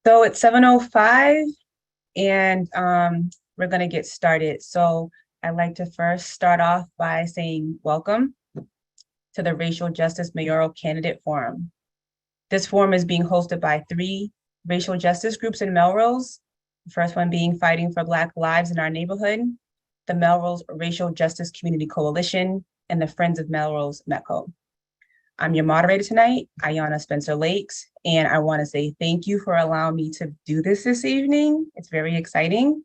So it's 7:05 and we're going to get started. So I'd like to first start off by saying welcome to the Racial Justice Mayoral Candidate Forum. This forum is being hosted by three racial justice groups in Melrose. The first one being Fighting for Black Lives in Our Neighborhood, the Melrose Racial Justice Community Coalition, and the Friends of Melrose METCO. I'm your moderator tonight, Ayanna Spencer Lakes, and I want to say thank you for allowing me to do this evening. It's very exciting.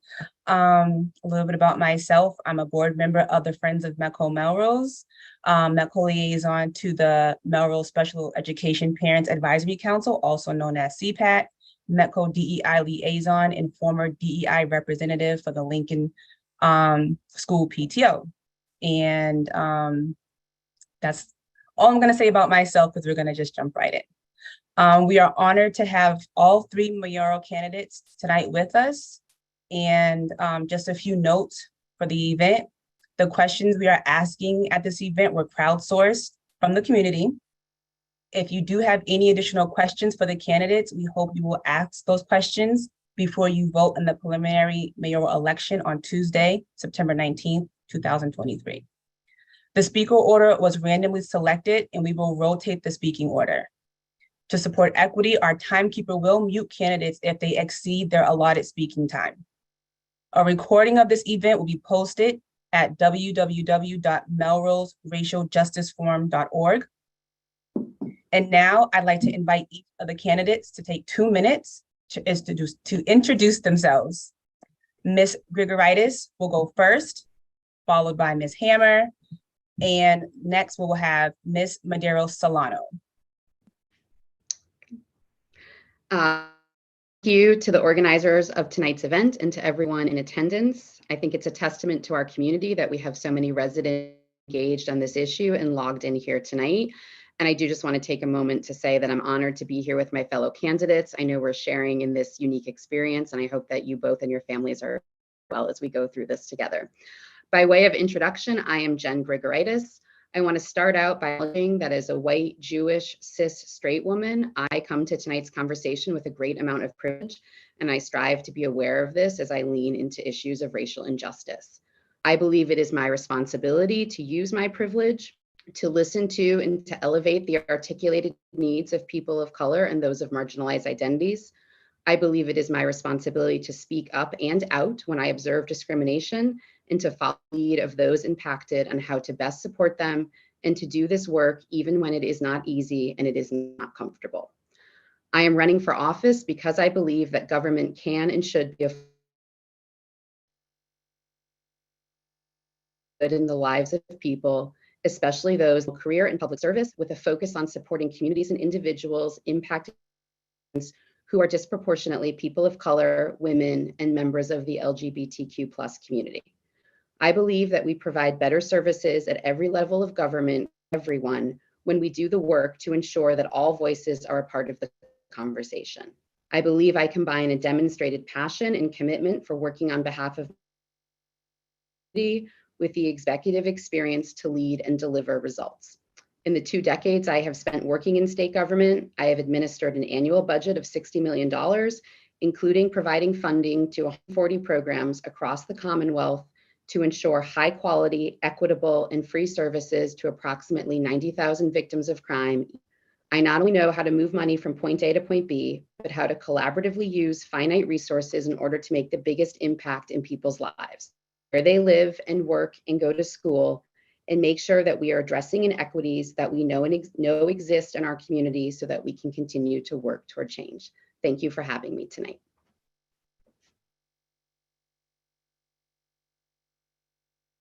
A little bit about myself. I'm a board member of the Friends of METCO Melrose, METCO liaison to the Melrose Special Education Parents Advisory Council, also known as CPAC, METCO DEI liaison, and former DEI representative for the Lincoln School PTO. And that's all I'm going to say about myself, because we're going to just jump right in. We are honored to have all three mayoral candidates tonight with us. And just a few notes for the event. The questions we are asking at this event were crowdsourced from the community. If you do have any additional questions for the candidates, we hope you will ask those questions before you vote in the preliminary mayoral election on Tuesday, September 19th, 2023. The speaker order was randomly selected, and we will rotate the speaking order. To support equity, our timekeeper will mute candidates if they exceed their allotted speaking time. A recording of this event will be posted at www.melroseracialjusticeforum.org. And now I'd like to invite each of the candidates to take 2 minutes to introduce themselves. Ms. Grigoritis will go first, followed by Ms. Hammer, and next we will have Ms. Madero Solano. Thank you to the organizers of tonight's event and to everyone in attendance. I think it's a testament to our community that we have so many residents engaged on this issue and logged in here tonight. And I do just want to take a moment to say that I'm honored to be here with my fellow candidates. I know we're sharing in this unique experience, and I hope that you both and your families are well as we go through this together. By way of introduction, I am Jen Grigoritis. I want to start out by acknowledging that as a white, Jewish, cis, straight woman, I come to tonight's conversation with a great amount of privilege, and I strive to be aware of this as I lean into issues of racial injustice. I believe it is my responsibility to use my privilege to listen to and to elevate the articulated needs of people of color and those of marginalized identities. I believe it is my responsibility to speak up and out when I observe discrimination and to follow the lead of those impacted on how to best support them, and to do this work even when it is not easy and it is not comfortable. I am running for office because I believe that government can and should be good in the lives of people, especially those in career and public service, with a focus on supporting communities and individuals impacted who are disproportionately people of color, women, and members of the LGBTQ+ community. I believe that we provide better services at every level of government, everyone, when we do the work to ensure that all voices are a part of the conversation. I believe I combine a demonstrated passion and commitment for working on behalf of the with the executive experience to lead and deliver results. In the 2 decades I have spent working in state government, I have administered an annual budget of $60 million, including providing funding to 140 programs across the Commonwealth to ensure high quality, equitable, and free services to approximately 90,000 victims of crime. I not only know how to move money from point A to point B, but how to collaboratively use finite resources in order to make the biggest impact in people's lives, where they live and work and go to school, and make sure that we are addressing inequities that we know exist in our community so that we can continue to work toward change. Thank you for having me tonight.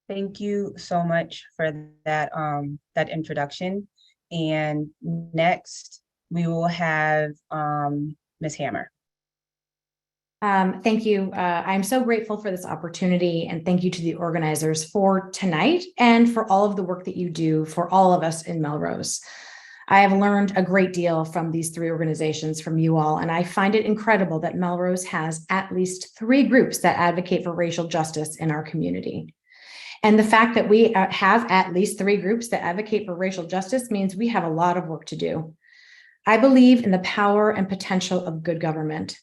Thank you so much for that, that introduction. And next, we will have Ms. Hammer. Thank you. I'm so grateful for this opportunity, and thank you to the organizers for tonight and for all of the work that you do for all of us in Melrose. I have learned a great deal from these three organizations, from you all, and I find it incredible that Melrose has at least 3 groups that advocate for racial justice in our community. And the fact that we have at least 3 groups that advocate for racial justice means we have a lot of work to do. I believe in the power and potential of good government.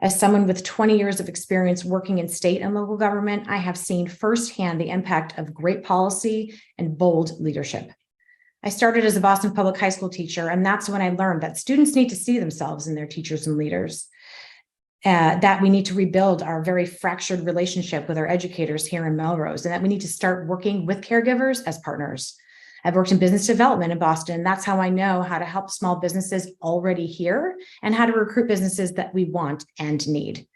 As someone with 20 years of experience working in state and local government, I have seen firsthand the impact of great policy and bold leadership. I started as a Boston Public High School teacher, and that's when I learned that students need to see themselves in their teachers and leaders, that we need to rebuild our very fractured relationship with our educators here in Melrose, and that we need to start working with caregivers as partners. I've worked in business development in Boston. That's how I know how to help small businesses already here and how to recruit businesses that we want and need.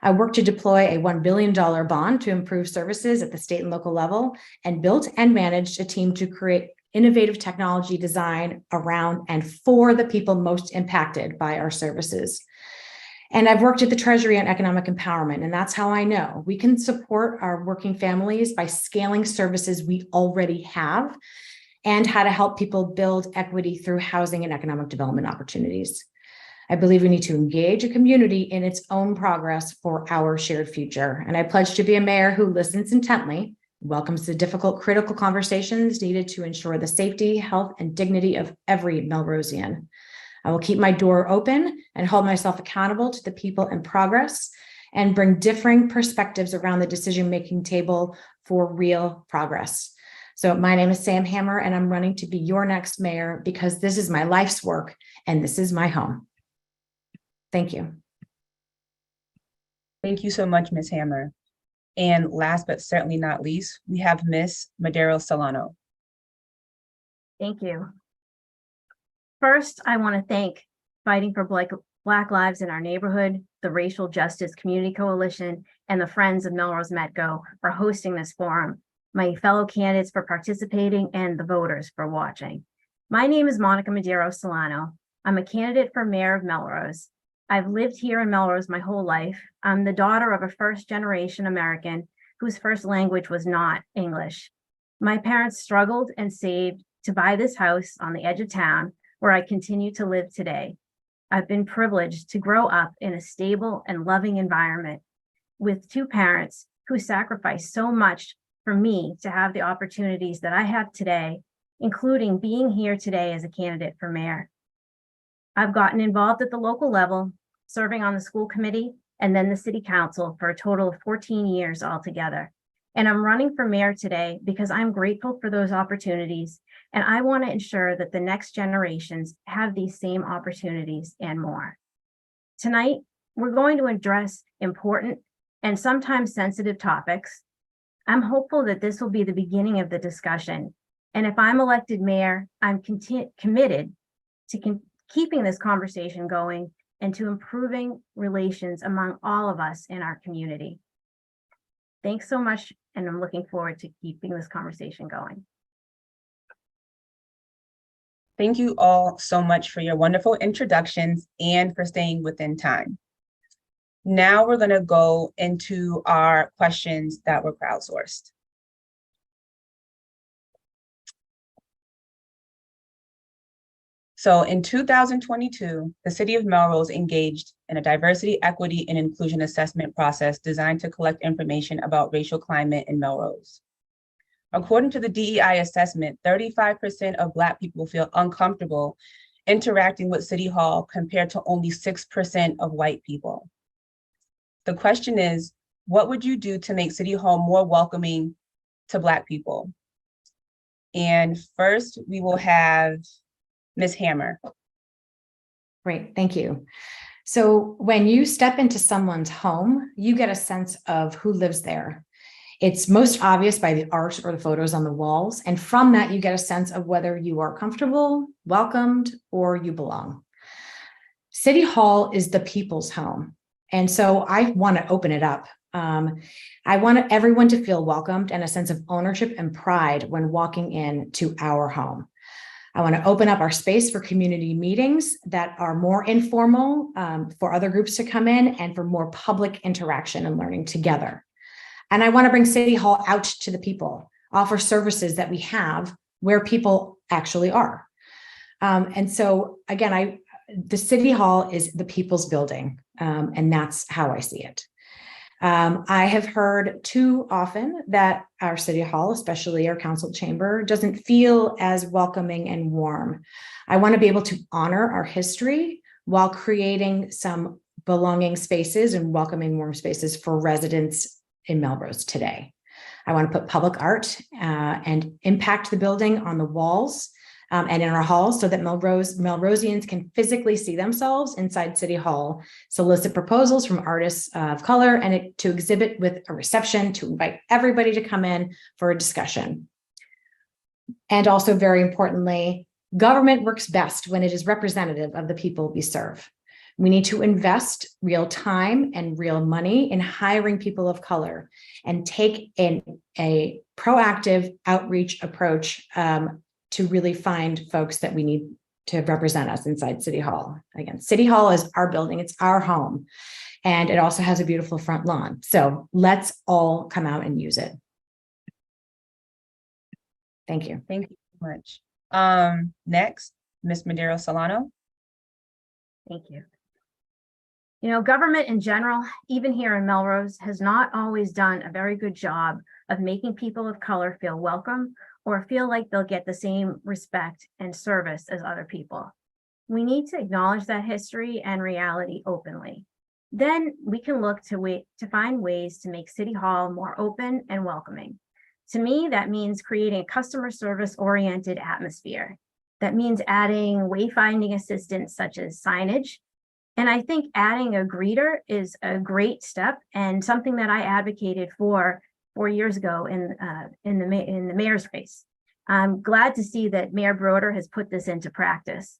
I worked to deploy a $1 billion bond to improve services at the state and local level, and built and managed a team to create innovative technology design around and for the people most impacted by our services. And I've worked at the Treasury on economic empowerment, and that's how I know we can support our working families by scaling services we already have, and how to help people build equity through housing and economic development opportunities. I believe we need to engage a community in its own progress for our shared future. And I pledge to be a mayor who listens intently, welcomes the difficult, critical conversations needed to ensure the safety, health, and dignity of every Melrosian. I will keep my door open and hold myself accountable to the people in progress, and bring differing perspectives around the decision-making table for real progress. So my name is Sam Hammer, and I'm running to be your next mayor because this is my life's work and this is my home. Thank you. Thank you so much, Ms. Hammer. And last but certainly not least, we have Ms. Mayoral Solano. Thank you. First, I want to thank Fighting for Black Lives in Our Neighborhood, the Racial Justice Community Coalition, and the Friends of Melrose Metco for hosting this forum, my fellow candidates for participating, and the voters for watching. My name is Monica Madeiro Solano. I'm a candidate for mayor of Melrose. I've lived here in Melrose my whole life. I'm the daughter of a first-generation American whose first language was not English. My parents struggled and saved to buy this house on the edge of town where I continue to live today. I've been privileged to grow up in a stable and loving environment with two parents who sacrificed so much for me to have the opportunities that I have today, including being here today as a candidate for mayor. I've gotten involved at the local level, serving on the school committee and then the city council for a total of 14 years altogether. And I'm running for mayor today because I'm grateful for those opportunities, and I want to ensure that the next generations have these same opportunities and more. Tonight, we're going to address important and sometimes sensitive topics. I'm hopeful that this will be the beginning of the discussion. And if I'm elected mayor, I'm committed to keeping this conversation going and to improving relations among all of us in our community. Thanks so much, and I'm looking forward to keeping this conversation going. Thank you all so much for your wonderful introductions and for staying within time. Now we're going to go into our questions that were crowdsourced. So in 2022, the City of Melrose engaged in a diversity, equity, and inclusion assessment process designed to collect information about racial climate in Melrose. According to the DEI assessment, 35% of Black people feel uncomfortable interacting with City Hall compared to only 6% of white people. The question is, what would you do to make City Hall more welcoming to Black people? And first, we will have Ms. Hammer. Great, thank you. So when you step into someone's home, you get a sense of who lives there. It's most obvious by the art or the photos on the walls. And from that, you get a sense of whether you are comfortable, welcomed, or you belong. City Hall is the people's home. And so I want to open it up. I want everyone to feel welcomed and a sense of ownership and pride when walking into our home. I want to open up our space for community meetings that are more informal, for other groups to come in, and for more public interaction and learning together. And I want to bring City Hall out to the people, offer services that we have where people actually are. And so again, the City Hall is the people's building, and that's how I see it. I have heard too often that our City Hall, especially our council chamber, doesn't feel as welcoming and warm. I want to be able to honor our history while creating some belonging spaces and welcoming warm spaces for residents in Melrose today. I want to put public art and impact the building on the walls and in our halls so that Melrosians can physically see themselves inside City Hall, solicit proposals from artists of color, and to exhibit with a reception, to invite everybody to come in for a discussion. And also, very importantly, government works best when it is representative of the people we serve. We need to invest real time and real money in hiring people of color and take a proactive outreach approach to really find folks that we need to represent us inside City Hall. Again, City Hall is our building, it's our home, and it also has a beautiful front lawn. So let's all come out and use it. Thank you. Thank you so much. Next, Ms. Madero Solano. Thank you. You know, government in general, even here in Melrose, has not always done a very good job of making people of color feel welcome or feel like they'll get the same respect and service as other people. We need to acknowledge that history and reality openly. Then we can look to find ways to make City Hall more open and welcoming. To me, that means creating a customer service oriented atmosphere. That means adding wayfinding assistance such as signage. And I think adding a greeter is a great step and something that I advocated for 4 years ago in the mayor's race. I'm glad to see that Mayor Broder has put this into practice.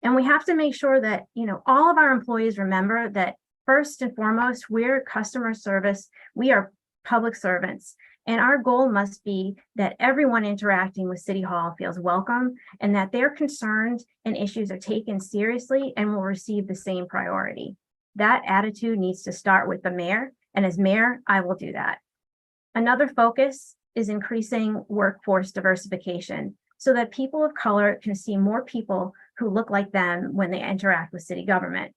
And we have to make sure that, you know, all of our employees remember that first and foremost, we're customer service, we are public servants. And our goal must be that everyone interacting with City Hall feels welcome and that their concerns and issues are taken seriously and will receive the same priority. That attitude needs to start with the mayor, and as mayor, I will do that. Another focus is increasing workforce diversification so that people of color can see more people who look like them when they interact with city government.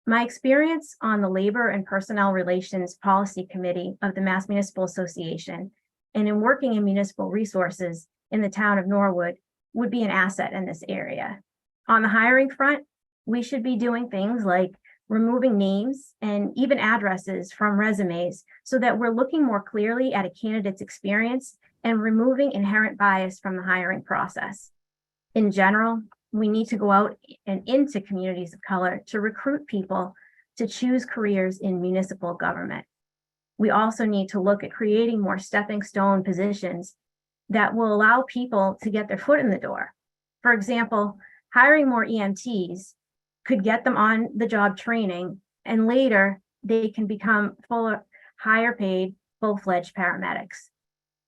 My experience on the Labor and Personnel Relations Policy Committee of the Mass Municipal Association and in working in municipal resources in the town of Norwood would be an asset in this area. On the hiring front, we should be doing things like removing names and even addresses from resumes so that we're looking more clearly at a candidate's experience and removing inherent bias from the hiring process. In general, we need to go out and into communities of color to recruit people to choose careers in municipal government. We also need to look at creating more stepping stone positions that will allow people to get their foot in the door. For example, hiring more EMTs could get them on the job training, and later they can become higher paid, full-fledged paramedics.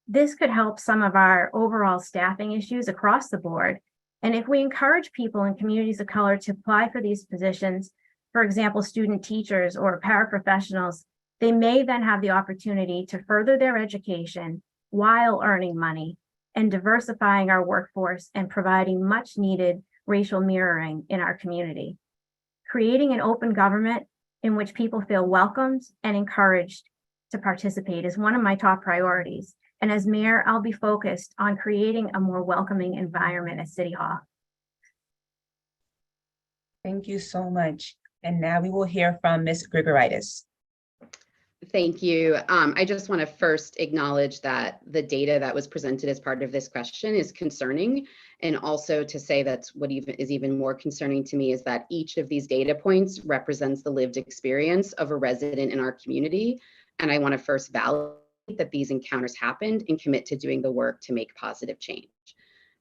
This could help some of our overall staffing issues across the board. And if we encourage people in communities of color to apply for these positions, for example, student teachers or paraprofessionals, they may then have the opportunity to further their education while earning money and diversifying our workforce and providing much needed racial mirroring in our community. Creating an open government in which people feel welcomed and encouraged to participate is one of my top priorities. And as mayor, I'll be focused on creating a more welcoming environment at City Hall. Thank you so much. And now we will hear from Ms. Grigoritis. Thank you. I just want to first acknowledge that the data that was presented as part of this question is concerning. And also to say that what is even more concerning to me is that each of these data points represents the lived experience of a resident in our community. And I want to first validate that these encounters happened and commit to doing the work to make positive change.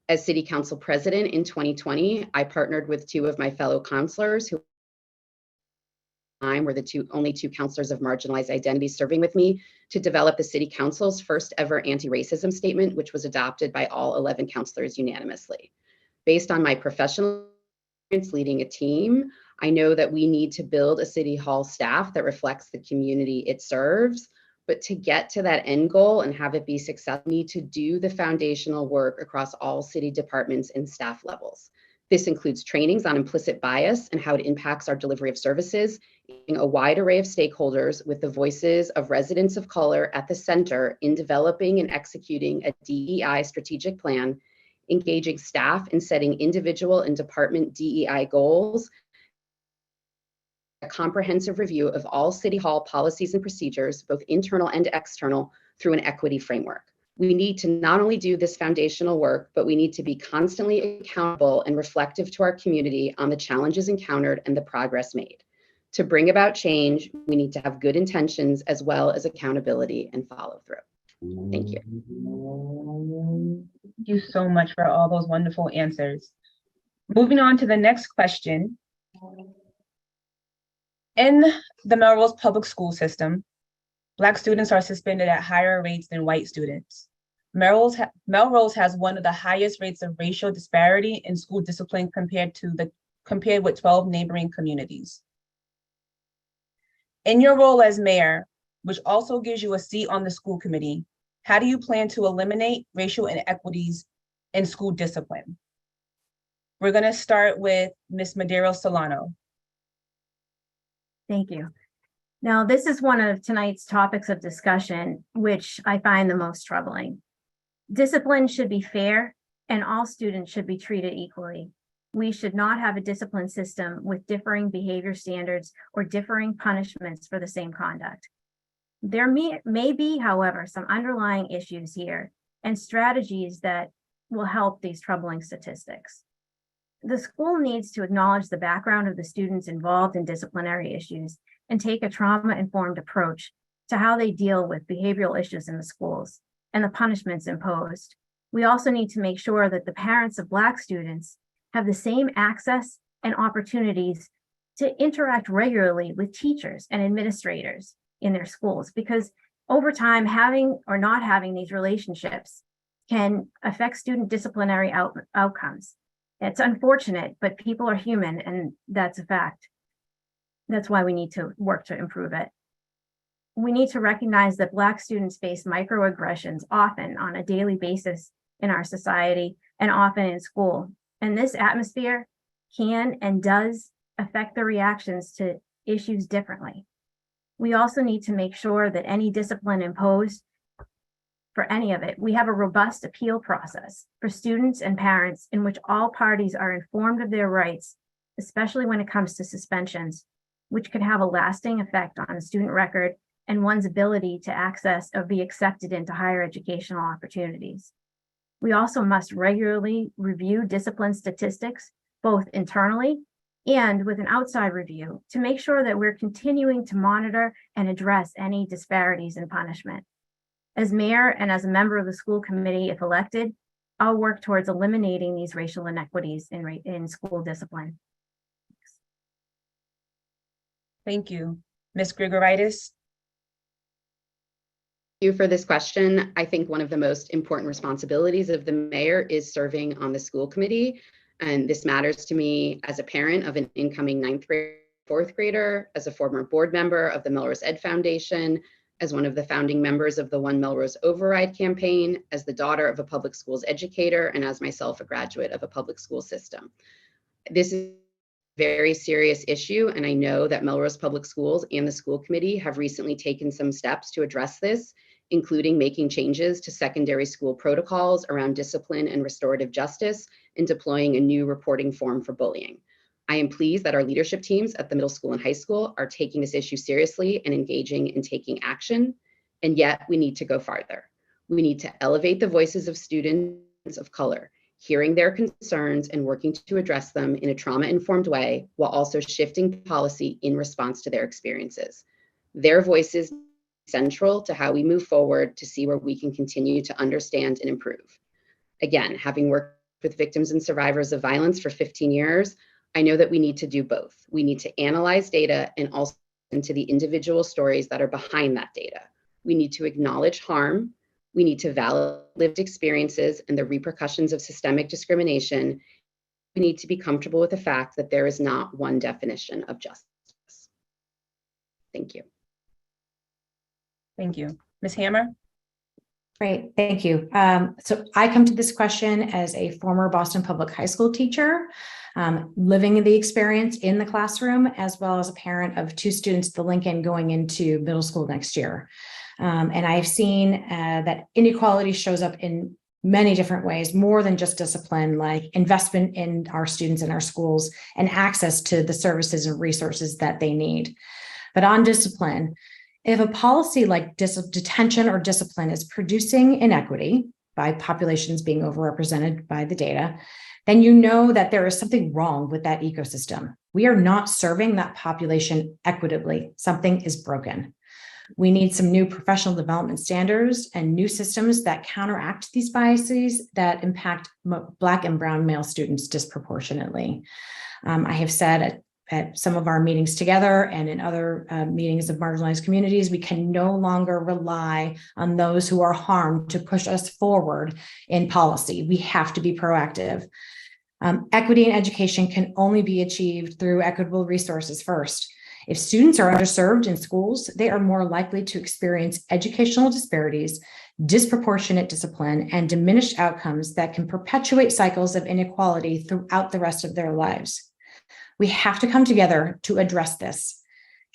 As City Council President in 2020, I partnered with two of my fellow councilors who were the only two counselors of marginalized identities serving with me to develop the City Council's first ever anti-racism statement, which was adopted by all 11 counselors unanimously. Based on my professional experience leading a team, I know that we need to build a City Hall staff that reflects the community it serves. But to get to that end goal and have it be successful, we need to do the foundational work across all city departments and staff levels. This includes trainings on implicit bias and how it impacts our delivery of services, a wide array of stakeholders with the voices of residents of color at the center in developing and executing a DEI strategic plan, engaging staff in setting individual and department DEI goals, a comprehensive review of all City Hall policies and procedures, both internal and external, through an equity framework. We need to not only do this foundational work, but we need to be constantly accountable and reflective to our community on the challenges encountered and the progress made. To bring about change, we need to have good intentions as well as accountability and follow through. Thank you. Thank you so much for all those wonderful answers. Moving on to the next question. In the Melrose public school system, Black students are suspended at higher rates than white students. Melrose has one of the highest rates of racial disparity in school discipline compared with 12 neighboring communities. In your role as mayor, which also gives you a seat on the school committee, how do you plan to eliminate racial inequities in school discipline? We're going to start with Ms. Madero Solano. Thank you. Now, this is one of tonight's topics of discussion, which I find the most troubling. Discipline should be fair, and all students should be treated equally. We should not have a discipline system with differing behavior standards or differing punishments for the same conduct. There may be, however, some underlying issues here and strategies that will help these troubling statistics. The school needs to acknowledge the background of the students involved in disciplinary issues and take a trauma-informed approach to how they deal with behavioral issues in the schools and the punishments imposed. We also need to make sure that the parents of Black students have the same access and opportunities to interact regularly with teachers and administrators in their schools, because over time, having or not having these relationships can affect student disciplinary outcomes. It's unfortunate, but people are human, and that's a fact. That's why we need to work to improve it. We need to recognize that Black students face microaggressions often on a daily basis in our society and often in school. And this atmosphere can and does affect the reactions to issues differently. We also need to make sure that any discipline imposed for any of it, we have a robust appeal process for students and parents in which all parties are informed of their rights, especially when it comes to suspensions, which could have a lasting effect on a student record and one's ability to access or be accepted into higher educational opportunities. We also must regularly review discipline statistics, both internally and with an outside review, to make sure that we're continuing to monitor and address any disparities in punishment. As mayor and as a member of the school committee, if elected, I'll work towards eliminating these racial inequities in school discipline. Thank you. Ms. Grigoritis. Thank you for this question. I think one of the most important responsibilities of the mayor is serving on the school committee. And this matters to me as a parent of an incoming 9th grade, 4th grader, as a former board member of the Melrose Ed Foundation, as one of the founding members of the One Melrose Override campaign, as the daughter of a public schools educator, and as myself, a graduate of a public school system. This is a very serious issue, and I know that Melrose Public Schools and the school committee have recently taken some steps to address this, including making changes to secondary school protocols around discipline and restorative justice and deploying a new reporting form for bullying. I am pleased that our leadership teams at the middle school and high school are taking this issue seriously and engaging in taking action, and yet we need to go farther. We need to elevate the voices of students of color, hearing their concerns and working to address them in a trauma-informed way, while also shifting policy in response to their experiences. Their voices are central to how we move forward to see where we can continue to understand and improve. Again, having worked with victims and survivors of violence for 15 years, I know that we need to do both. We need to analyze data and also into the individual stories that are behind that data. We need to acknowledge harm. We need to validate lived experiences and the repercussions of systemic discrimination. We need to be comfortable with the fact that there is not one definition of justice. Thank you. Thank you. Ms. Hammer? Great, thank you. So I come to this question as a former Boston Public High School teacher, living the experience in the classroom, as well as a parent of 2 students at the Lincoln going into middle school next year. And I've seen that inequality shows up in many different ways, more than just discipline, like investment in our students and our schools and access to the services and resources that they need. But on discipline, if a policy like detention or discipline is producing inequity by populations being overrepresented by the data, then you know that there is something wrong with that ecosystem. We are not serving that population equitably. Something is broken. We need some new professional development standards and new systems that counteract these biases that impact Black and brown male students disproportionately. I have said at some of our meetings together and in other meetings of marginalized communities, we can no longer rely on those who are harmed to push us forward in policy. We have to be proactive. Equity in education can only be achieved through equitable resources first. If students are underserved in schools, they are more likely to experience educational disparities, disproportionate discipline, and diminished outcomes that can perpetuate cycles of inequality throughout the rest of their lives. We have to come together to address this,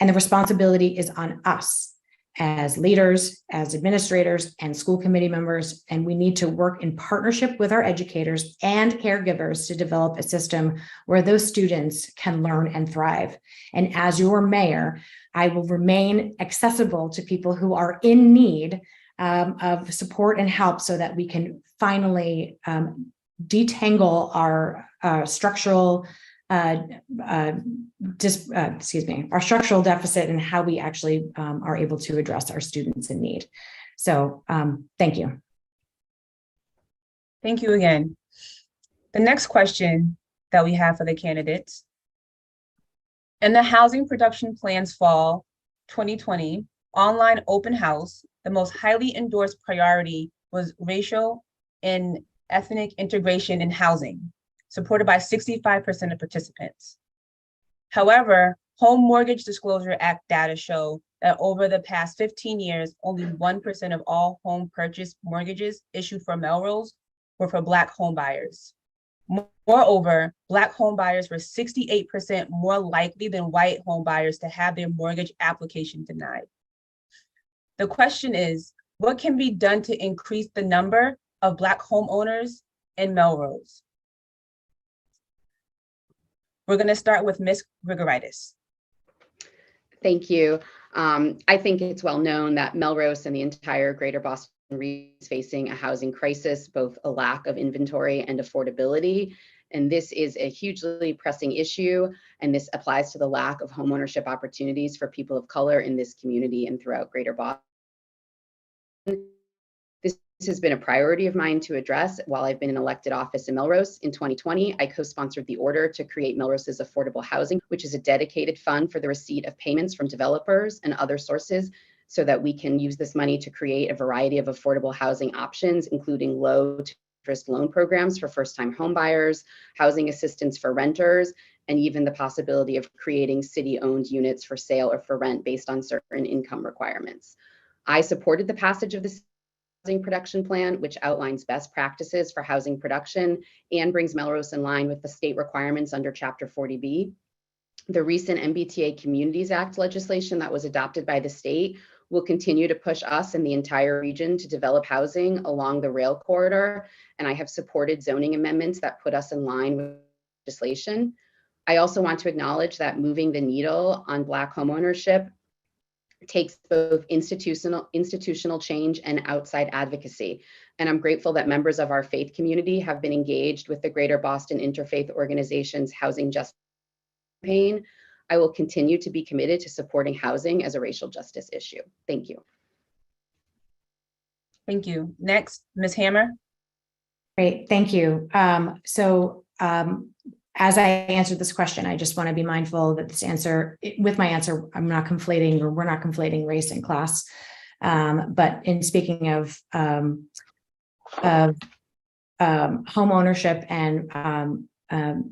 and the responsibility is on us as leaders, as administrators, and school committee members, and we need to work in partnership with our educators and caregivers to develop a system where those students can learn and thrive. And as your mayor, I will remain accessible to people who are in need of support and help so that we can finally detangle our structural our structural deficit and how we actually are able to address our students in need. So thank you. Thank you again. The next question that we have for the candidates. In the Housing Production Plans Fall 2020 online open house, the most highly endorsed priority was racial and ethnic integration in housing, supported by 65% of participants. However, Home Mortgage Disclosure Act data show that over the past 15 years, only 1% of all home purchase mortgages issued for Melrose were for Black home buyers. Moreover, Black home buyers were 68% more likely than white home buyers to have their mortgage application denied. The question is, what can be done to increase the number of Black homeowners in Melrose? We're going to start with Ms. Grigoritis. Thank you. I think it's well known that Melrose and the entire greater Boston region is facing a housing crisis, both a lack of inventory and affordability. And this is a hugely pressing issue. And this applies to the lack of homeownership opportunities for people of color in this community and throughout greater Boston. This has been a priority of mine to address while I've been in elected office in Melrose. In 2020, I co-sponsored the order to create Melrose's Affordable Housing, which is a dedicated fund for the receipt of payments from developers and other sources so that we can use this money to create a variety of affordable housing options, including low interest loan programs for first-time homebuyers, housing assistance for renters, and even the possibility of creating city-owned units for sale or for rent based on certain income requirements. I supported the passage of this Housing Production Plan, which outlines best practices for housing production and brings Melrose in line with the state requirements under Chapter 40B. The recent MBTA Communities Act legislation that was adopted by the state will continue to push us and the entire region to develop housing along the rail corridor, and I have supported zoning amendments that put us in line with legislation. I also want to acknowledge that moving the needle on Black homeownership takes both institutional change and outside advocacy. And I'm grateful that members of our faith community have been engaged with the Greater Boston Interfaith Organization's Housing Justice campaign. I will continue to be committed to supporting housing as a racial justice issue. Thank you. Thank you. Next, Ms. Hammer. Great, thank you. As I answered this question, I just want to be mindful that with my answer, I'm not conflating, or we're not conflating race and class. But in speaking of home ownership and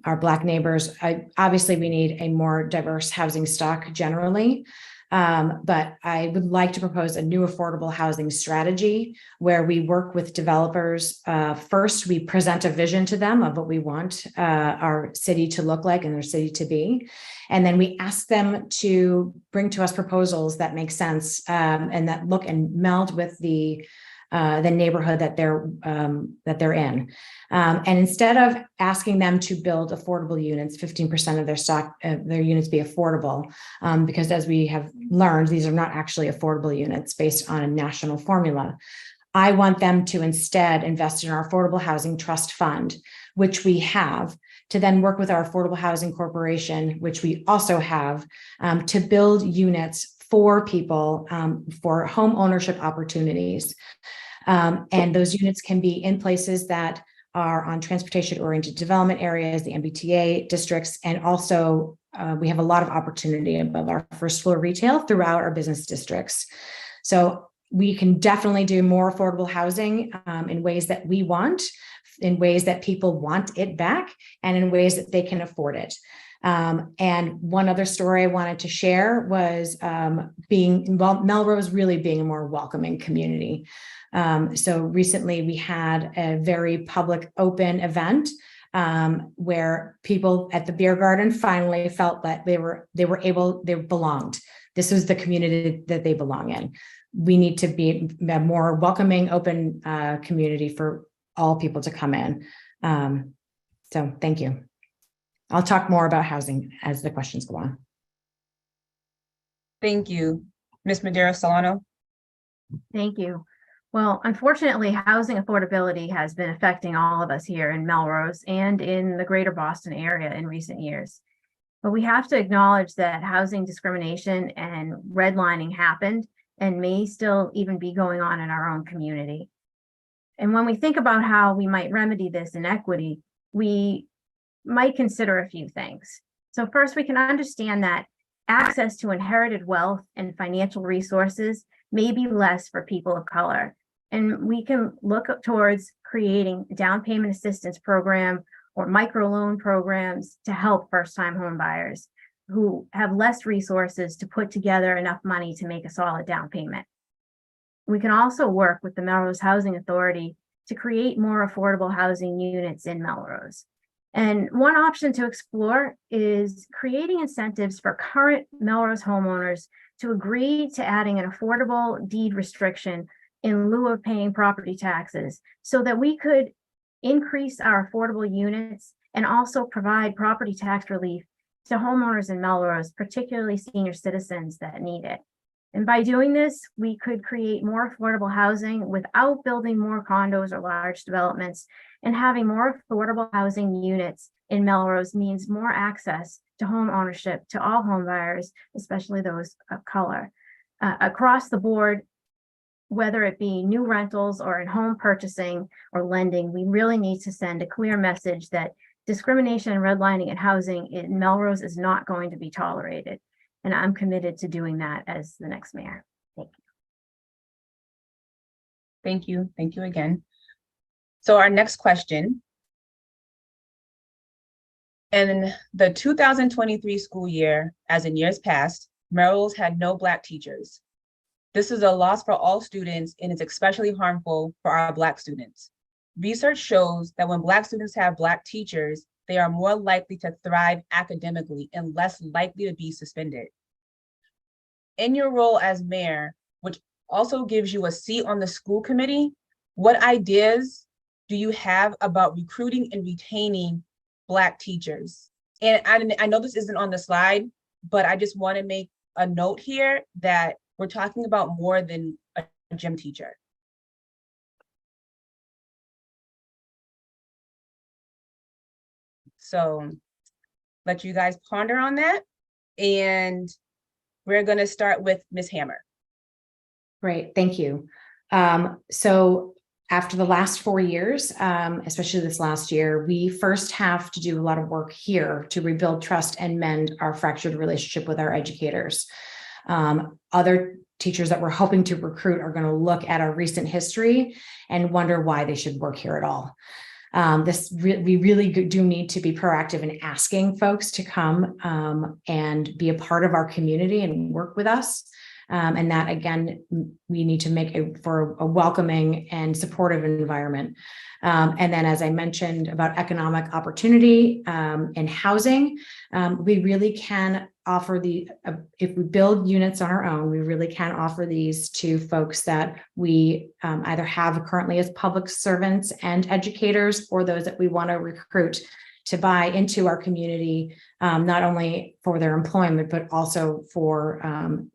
our Black neighbors, obviously we need a more diverse housing stock generally. But I would like to propose a new affordable housing strategy where we work with developers. First, we present a vision to them of what we want our city to look like and their city to be. And then we ask them to bring to us proposals that make sense and that look and meld with the the neighborhood that they're in. And instead of asking them to build affordable units, 15% of their units be affordable, because as we have learned, these are not actually affordable units based on a national formula. I want them to instead invest in our Affordable Housing Trust Fund, which we have, to then work with our Affordable Housing Corporation, which we also have, to build units for people, for home ownership opportunities. And those units can be in places that are on transportation-oriented development areas, the MBTA districts, and also we have a lot of opportunity above our first floor retail throughout our business districts. So we can definitely do more affordable housing in ways that we want, in ways that people want it back, and in ways that they can afford it. And one other story I wanted to share was Melrose really being a more welcoming community. So recently we had a very public open event where people at the beer garden finally felt that they belonged. This was the community that they belong in. We need to be a more welcoming, open community for all people to come in. So thank you. I'll talk more about housing as the questions go on. Thank you. Ms. Madera Solano. Thank you. Well, unfortunately, housing affordability has been affecting all of us here in Melrose and in the greater Boston area in recent years. But we have to acknowledge that housing discrimination and redlining happened and may still even be going on in our own community. And when we think about how we might remedy this inequity, we might consider a few things. So first, we can understand that access to inherited wealth and financial resources may be less for people of color. And we can look towards creating a down payment assistance program or microloan programs to help first-time home buyers who have less resources to put together enough money to make a solid down payment. We can also work with the Melrose Housing Authority to create more affordable housing units in Melrose. And one option to explore is creating incentives for current Melrose homeowners to agree to adding an affordable deed restriction in lieu of paying property taxes so that we could increase our affordable units and also provide property tax relief to homeowners in Melrose, particularly senior citizens that need it. And by doing this, we could create more affordable housing without building more condos or large developments, and having more affordable housing units in Melrose means more access to home ownership to all home buyers, especially those of color. Across the board, whether it be new rentals or in home purchasing or lending, we really need to send a clear message that discrimination and redlining in housing in Melrose is not going to be tolerated. And I'm committed to doing that as the next mayor. Thank you. Thank you. Thank you again. So our next question. In the 2023 school year, as in years past, Melrose had no Black teachers. This is a loss for all students and is especially harmful for our Black students. Research shows that when Black students have Black teachers, they are more likely to thrive academically and less likely to be suspended. In your role as mayor, which also gives you a seat on the school committee, what ideas do you have about recruiting and retaining Black teachers? And I know this isn't on the slide, but I just want to make a note here that we're talking about more than a gym teacher. So let you guys ponder on that. And we're going to start with Ms. Hammer. Great, thank you. So after the last 4 years, especially this last year, we first have to do a lot of work here to rebuild trust and mend our fractured relationship with our educators. Other teachers that we're hoping to recruit are going to look at our recent history and wonder why they should work here at all. We really do need to be proactive in asking folks to come and be a part of our community and work with us. And that, again, we need to make for a welcoming and supportive environment. And then, as I mentioned about economic opportunity and housing, we really can offer if we build units on our own, we really can offer these to folks that we either have currently as public servants and educators, or those that we want to recruit to buy into our community, not only for their employment, but also for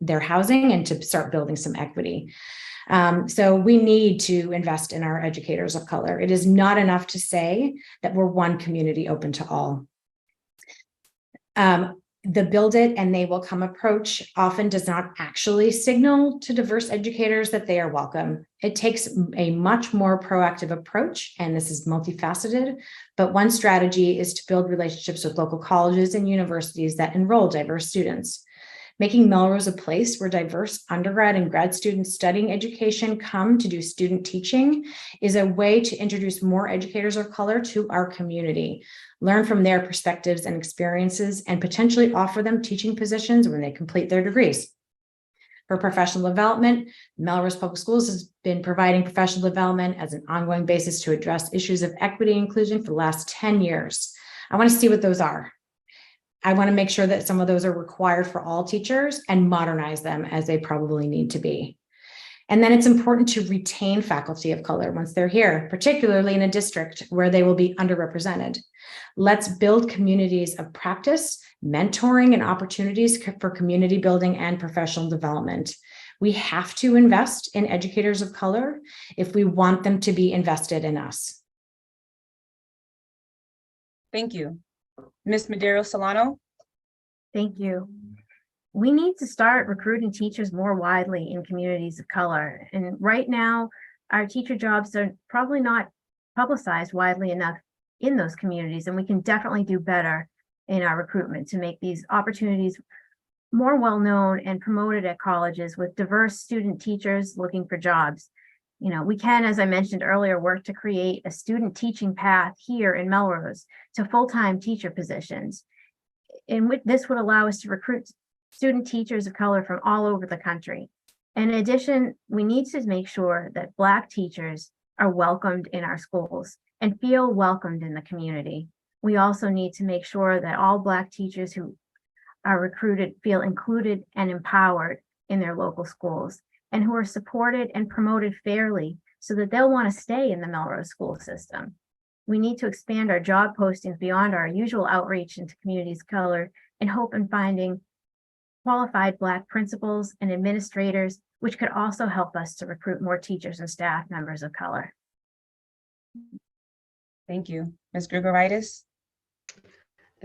their housing and to start building some equity. So we need to invest in our educators of color. It is not enough to say that we're one community open to all. The build it and they will come approach often does not actually signal to diverse educators that they are welcome. It takes a much more proactive approach, and this is multifaceted, but one strategy is to build relationships with local colleges and universities that enroll diverse students. Making Melrose a place where diverse undergrad and grad students studying education come to do student teaching is a way to introduce more educators of color to our community, learn from their perspectives and experiences, and potentially offer them teaching positions when they complete their degrees. For professional development, Melrose Public Schools has been providing professional development as an ongoing basis to address issues of equity and inclusion for the last 10 years. I want to see what those are. I want to make sure that some of those are required for all teachers and modernize them as they probably need to be. And then it's important to retain faculty of color once they're here, particularly in a district where they will be underrepresented. Let's build communities of practice, mentoring, and opportunities for community building and professional development. We have to invest in educators of color if we want them to be invested in us. Thank you. Ms. Madero Solano? Thank you. We need to start recruiting teachers more widely in communities of color. And right now, our teacher jobs are probably not publicized widely enough in those communities, and we can definitely do better in our recruitment to make these opportunities more well-known and promoted at colleges with diverse student teachers looking for jobs. You know, we can, as I mentioned earlier, work to create a student teaching path here in Melrose to full-time teacher positions. In which this would allow us to recruit student teachers of color from all over the country. In addition, we need to make sure that Black teachers are welcomed in our schools and feel welcomed in the community. We also need to make sure that all Black teachers who are recruited feel included and empowered in their local schools, and who are supported and promoted fairly so that they'll want to stay in the Melrose school system. We need to expand our job postings beyond our usual outreach into communities of color and hope in finding qualified Black principals and administrators, which could also help us to recruit more teachers and staff members of color. Thank you. Ms. Grigoritis?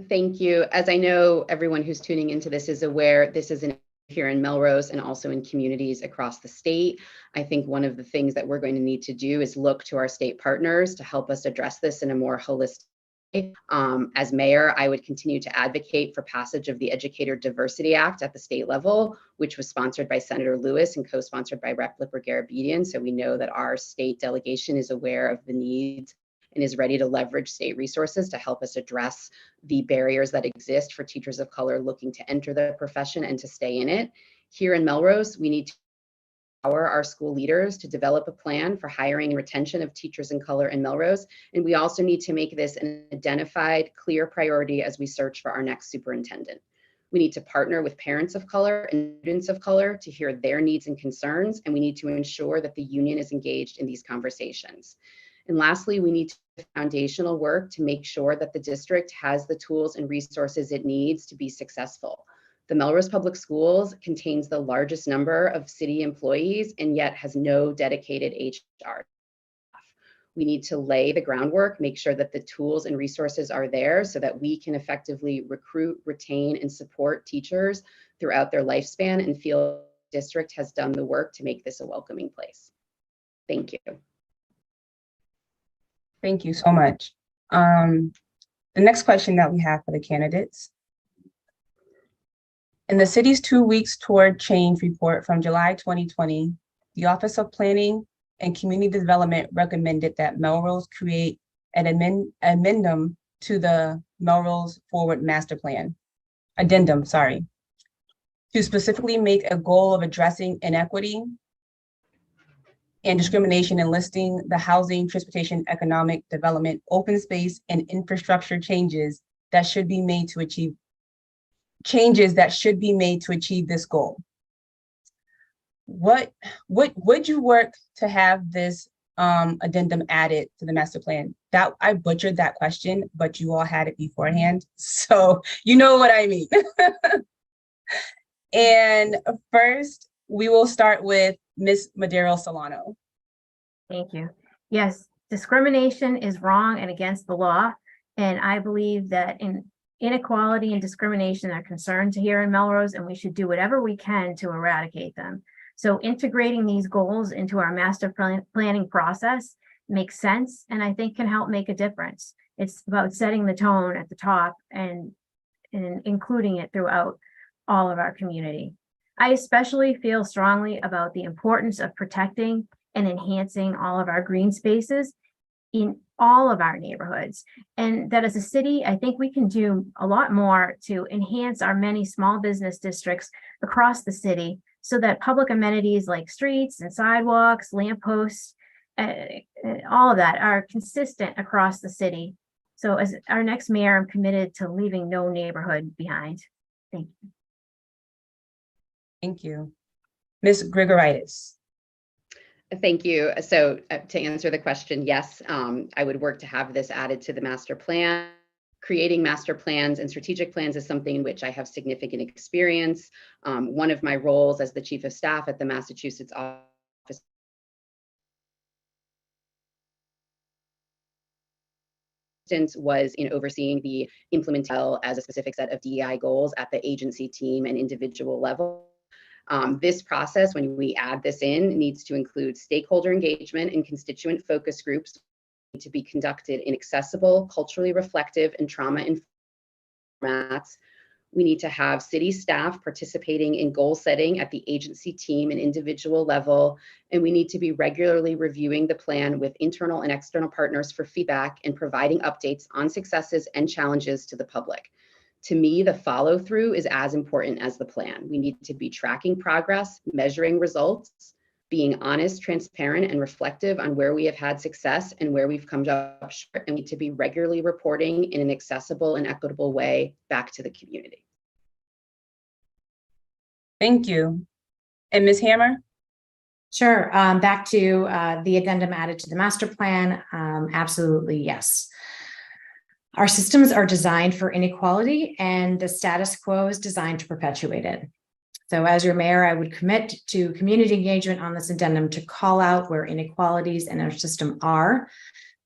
Thank you. As I know everyone who's tuning into this is aware, this is here in Melrose and also in communities across the state. I think one of the things that we're going to need to do is look to our state partners to help us address this in a more holistic way. As mayor, I would continue to advocate for passage of the Educator Diversity Act at the state level, which was sponsored by Senator Lewis and co-sponsored by Rep. Lipper Garabedian. So we know that our state delegation is aware of the needs and is ready to leverage state resources to help us address the barriers that exist for teachers of color looking to enter the profession and to stay in it. Here in Melrose, we need to empower our school leaders to develop a plan for hiring and retention of teachers in color in Melrose. And we also need to make this an identified, clear priority as we search for our next superintendent. We need to partner with parents of color and students of color to hear their needs and concerns, and we need to ensure that the union is engaged in these conversations. And lastly, we need to do foundational work to make sure that the district has the tools and resources it needs to be successful. The Melrose Public Schools contains the largest number of city employees and yet has no dedicated HR. We need to lay the groundwork, make sure that the tools and resources are there so that we can effectively recruit, retain, and support teachers throughout their lifespan and feel the district has done the work to make this a welcoming place. Thank you. Thank you so much. The next question that we have for the candidates. In the city's 2 weeks toward change report from July 2020, the Office of Planning and Community Development recommended that Melrose create an addendum to the Melrose Forward Master Plan, to specifically make a goal of addressing inequity and discrimination and listing the housing, transportation, economic development, open space, and infrastructure changes that should be made to achieve changes that should be made to achieve this goal. What would you work to have this addendum added to the master plan? That I butchered that question, but you all had it beforehand, so you know what I mean. And first, we will start with Ms. Mayoral Solano. Thank you. Yes, discrimination is wrong and against the law. And I believe that inequality and discrimination are concerns here in Melrose, and we should do whatever we can to eradicate them. So integrating these goals into our master planning process makes sense, and I think can help make a difference. It's about setting the tone at the top and including it throughout all of our community. I especially feel strongly about the importance of protecting and enhancing all of our green spaces in all of our neighborhoods. And that as a city, I think we can do a lot more to enhance our many small business districts across the city so that public amenities like streets and sidewalks, lampposts, all of that are consistent across the city. So as our next mayor, I'm committed to leaving no neighborhood behind. Thank you. Thank you. Ms. Grigoritis. Thank you. So to answer the question, yes, I would work to have this added to the master plan. Creating master plans and strategic plans is something in which I have significant experience. One of my roles as the chief of staff at the Massachusetts office was in overseeing the implementation as a specific set of DEI goals at the agency, team, and individual level. This process, when we add this in, needs to include stakeholder engagement and constituent focus groups to be conducted in accessible, culturally reflective, and trauma-informed formats. We need to have city staff participating in goal setting at the agency, team, and individual level. And we need to be regularly reviewing the plan with internal and external partners for feedback and providing updates on successes and challenges to the public. To me, the follow through is as important as the plan. We need to be tracking progress, measuring results, being honest, transparent, and reflective on where we have had success and where we've come up short, and we need to be regularly reporting in an accessible and equitable way back to the community. Thank you. And Ms. Hammer? Sure. Back to the addendum added to the master plan. Absolutely, yes. Our systems are designed for inequality, and the status quo is designed to perpetuate it. So as your mayor, I would commit to community engagement on this addendum to call out where inequalities in our system are,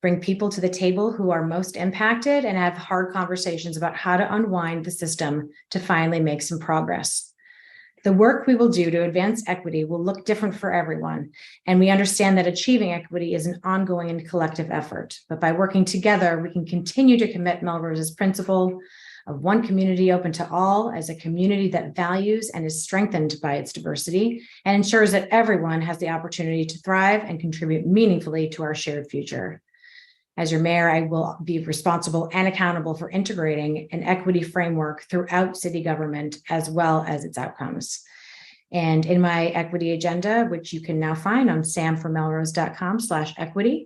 bring people to the table who are most impacted, and have hard conversations about how to unwind the system to finally make some progress. The work we will do to advance equity will look different for everyone, and we understand that achieving equity is an ongoing and collective effort. But by working together, we can continue to commit Melrose's principle of one community open to all as a community that values and is strengthened by its diversity and ensures that everyone has the opportunity to thrive and contribute meaningfully to our shared future. As your mayor, I will be responsible and accountable for integrating an equity framework throughout city government as well as its outcomes. And in my equity agenda, which you can now find on samformelrose.com/equity,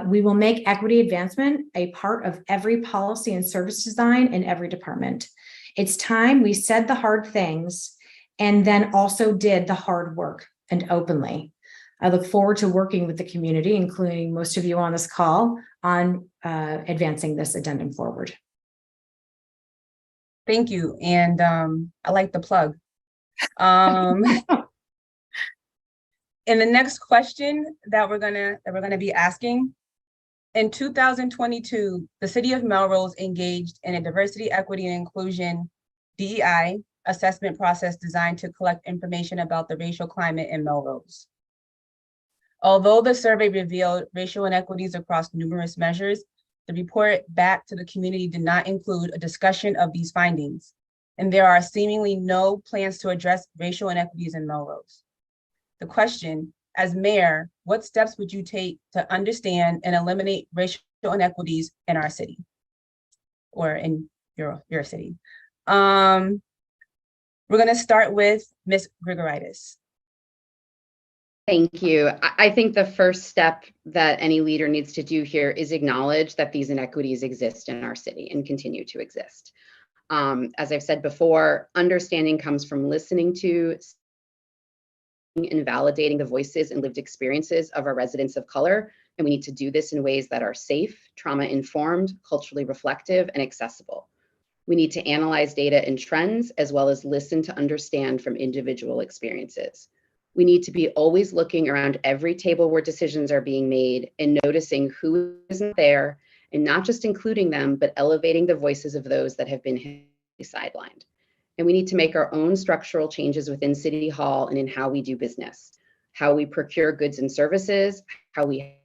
we will make equity advancement a part of every policy and service design in every department. It's time we said the hard things and then also did the hard work and openly. I look forward to working with the community, including most of you on this call, on advancing this addendum forward. Thank you. And I like the plug. And the next question that we're gonna be asking, in 2022, the city of Melrose engaged in a diversity, equity, and inclusion DEI assessment process designed to collect information about the racial climate in Melrose. Although the survey revealed racial inequities across numerous measures, the report back to the community did not include a discussion of these findings, and there are seemingly no plans to address racial inequities in Melrose. The question, as mayor, what steps would you take to understand and eliminate racial inequities in our city or in your city? We're gonna start with Ms. Grigoritis. Thank you. I think the first step that any leader needs to do here is acknowledge that these inequities exist in our city and continue to exist. As I've said before, understanding comes from listening to and validating the voices and lived experiences of our residents of color. And we need to do this in ways that are safe, trauma-informed, culturally reflective, and accessible. We need to analyze data and trends, as well as listen to understand from individual experiences. We need to be always looking around every table where decisions are being made and noticing who isn't there, and not just including them, but elevating the voices of those that have been sidelined. And we need to make our own structural changes within City Hall and in how we do business, how we procure goods and services, how we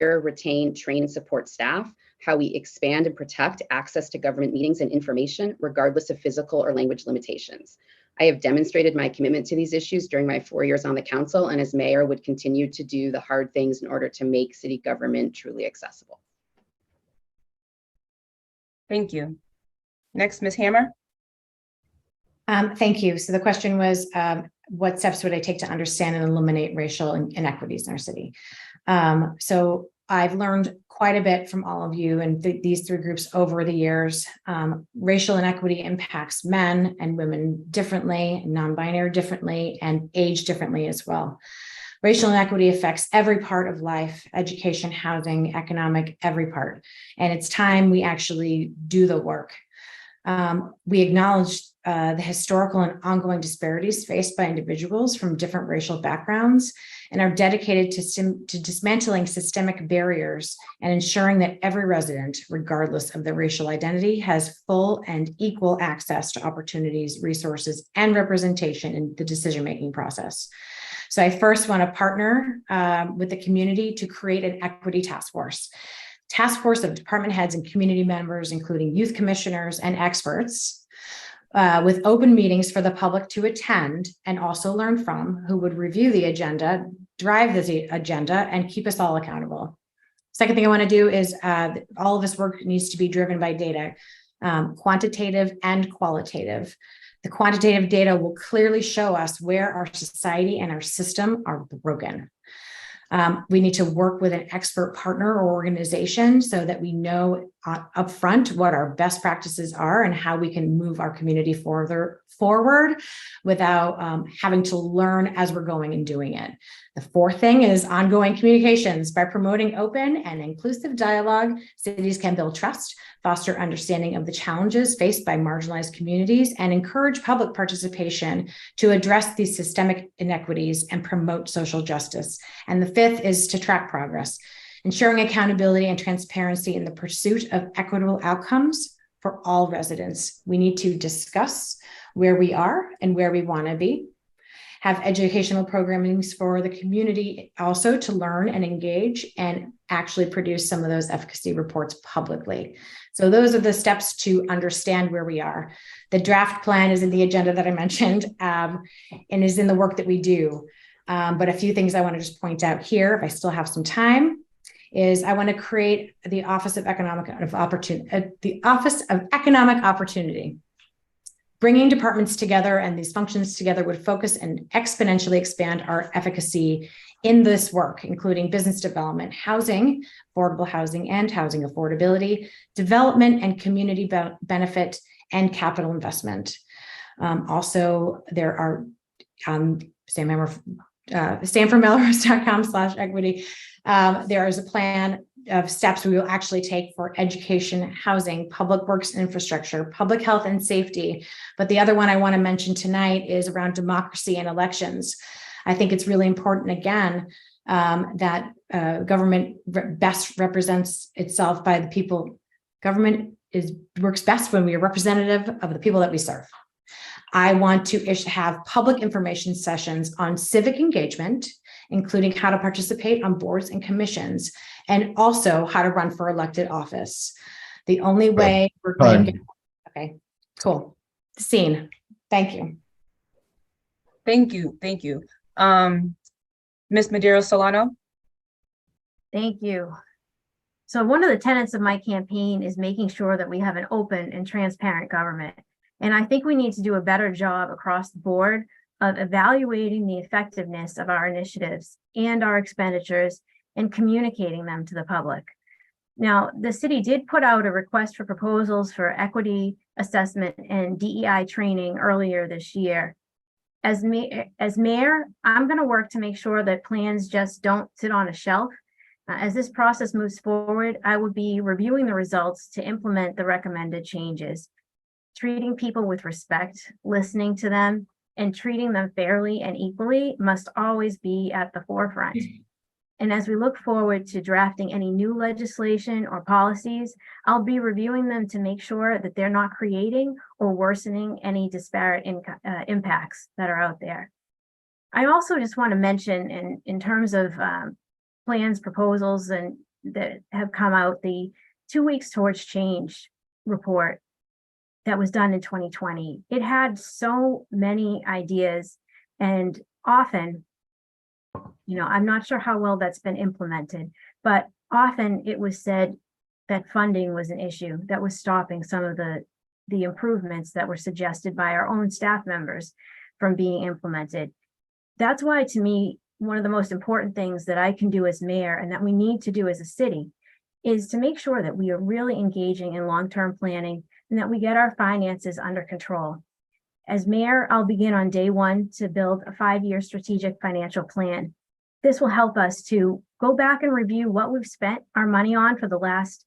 retain, train, and support staff, how we expand and protect access to government meetings and information, regardless of physical or language limitations. I have demonstrated my commitment to these issues during my 4 years on the council, and as mayor would continue to do the hard things in order to make city government truly accessible. Thank you. Next, Ms. Hammer. Thank you. So the question was, what steps would I take to understand and eliminate racial inequities in our city? So I've learned quite a bit from all of you and these three groups over the years. Racial inequity impacts men and women differently, non-binary differently, and age differently as well. Racial inequity affects every part of life: education, housing, economic, every part. And it's time we actually do the work. We acknowledge the historical and ongoing disparities faced by individuals from different racial backgrounds and are dedicated to dismantling systemic barriers and ensuring that every resident, regardless of their racial identity, has full and equal access to opportunities, resources, and representation in the decision-making process. So I first want to partner with the community to create an equity task force of department heads and community members, including youth commissioners and experts, with open meetings for the public to attend and also learn from, who would review the agenda, drive the agenda, and keep us all accountable. Second thing I want to do is all of this work needs to be driven by data, quantitative and qualitative. The quantitative data will clearly show us where our society and our system are broken. We need to work with an expert partner or organization so that we know upfront what our best practices are and how we can move our community forward without having to learn as we're going and doing it. The fourth thing is ongoing communications. By promoting open and inclusive dialogue, cities can build trust, foster understanding of the challenges faced by marginalized communities, and encourage public participation to address these systemic inequities and promote social justice. And the fifth is to track progress, ensuring accountability and transparency in the pursuit of equitable outcomes for all residents. We need to discuss where we are and where we want to be, have educational programmings for the community also to learn and engage, and actually produce some of those efficacy reports publicly. So those are the steps to understand where we are. The draft plan is in the agenda that I mentioned and is in the work that we do. But a few things I want to just point out here, if I still have some time, is I want to create the Office of Economic Opportunity. Bringing departments together and these functions together would focus and exponentially expand our efficacy in this work, including business development, housing, affordable housing and housing affordability, development and community benefit, and capital investment. Also, there are stanfordmelrose.com/equity. There is a plan of steps we will actually take for education, housing, public works infrastructure, public health and safety. But the other one I want to mention tonight is around democracy and elections. I think it's really important, again, that government best represents itself by the people. Government works best when we are representative of the people that we serve. I want to have public information sessions on civic engagement, including how to participate on boards and commissions, and also how to run for elected office. The only way we're going to, okay, cool. Scene. Thank you. Thank you. Thank you. Ms. Madero Solano. Thank you. So one of the tenets of my campaign is making sure that we have an open and transparent government. And I think we need to do a better job across the board of evaluating the effectiveness of our initiatives and our expenditures and communicating them to the public. Now, the city did put out a request for proposals for equity assessment and DEI training earlier this year. As mayor, I'm going to work to make sure that plans just don't sit on a shelf. As this process moves forward, I will be reviewing the results to implement the recommended changes. Treating people with respect, listening to them, and treating them fairly and equally must always be at the forefront. And as we look forward to drafting any new legislation or policies, I'll be reviewing them to make sure that they're not creating or worsening any disparate impacts that are out there. I also just want to mention in terms of plans, proposals, and that have come out, the 2 weeks towards change report that was done in 2020. It had so many ideas, and often, I'm not sure how well that's been implemented, but often it was said that funding was an issue that was stopping some of the improvements that were suggested by our own staff members from being implemented. That's why, to me, one of the most important things that I can do as mayor and that we need to do as a city is to make sure that we are really engaging in long-term planning and that we get our finances under control. As mayor, I'll begin on day one to build a 5-year strategic financial plan. This will help us to go back and review what we've spent our money on for the last,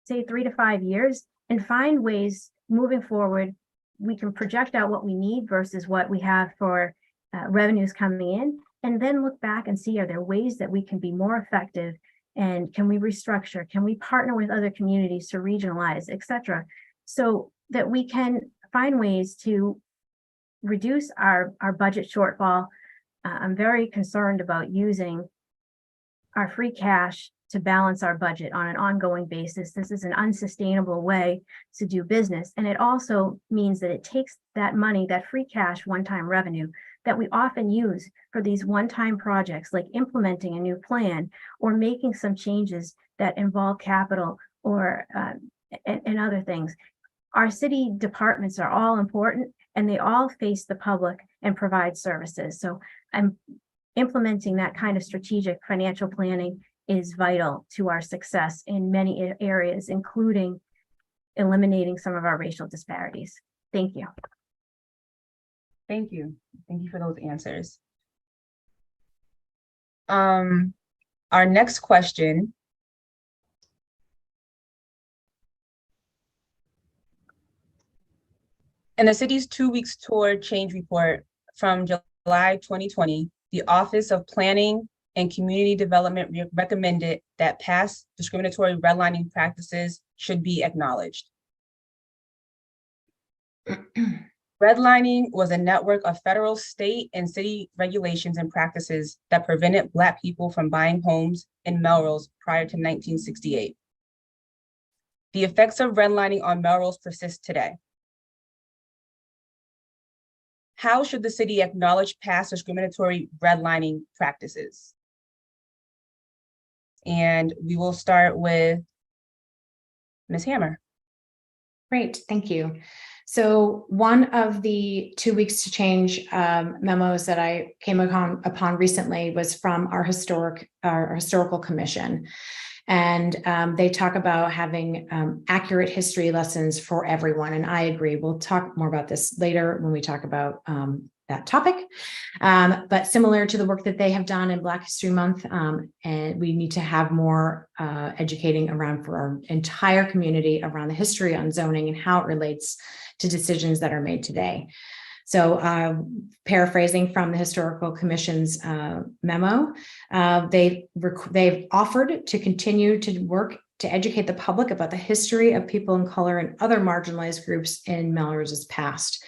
say, 3 to 5 years, and find ways moving forward we can project out what we need versus what we have for revenues coming in, and then look back and see, are there ways that we can be more effective, and can we restructure, can we partner with other communities to regionalize, etc., so that we can find ways to reduce our budget shortfall. I'm very concerned about using our free cash to balance our budget on an ongoing basis. This is an unsustainable way to do business. And it also means that it takes that money, that free cash, one-time revenue that we often use for these one-time projects, like implementing a new plan or making some changes that involve capital or and other things. Our city departments are all important, and they all face the public and provide services. So I'm implementing that kind of strategic financial planning is vital to our success in many areas, including eliminating some of our racial disparities. Thank you. Thank you. Thank you for those answers. Our next question. In the city's 2 weeks tour change report from July 2020, the Office of Planning and Community Development recommended that past discriminatory redlining practices should be acknowledged. Redlining was a network of federal, state, and city regulations and practices that prevented Black people from buying homes in Melrose prior to 1968. The effects of redlining on Melrose persist today. How should the city acknowledge past discriminatory redlining practices? And we will start with Ms. Hammer. Great, thank you. So one of the 2 weeks to change memos that I came upon recently was from our historical commission. And they talk about having accurate history lessons for everyone. And I agree. We'll talk more about this later when we talk about that topic. But similar to the work that they have done in Black History Month, and we need to have more educating around for our entire community around the history on zoning and how it relates to decisions that are made today. So paraphrasing from the Historical Commission's memo, they've offered to continue to work to educate the public about the history of people of color and other marginalized groups in Melrose's past.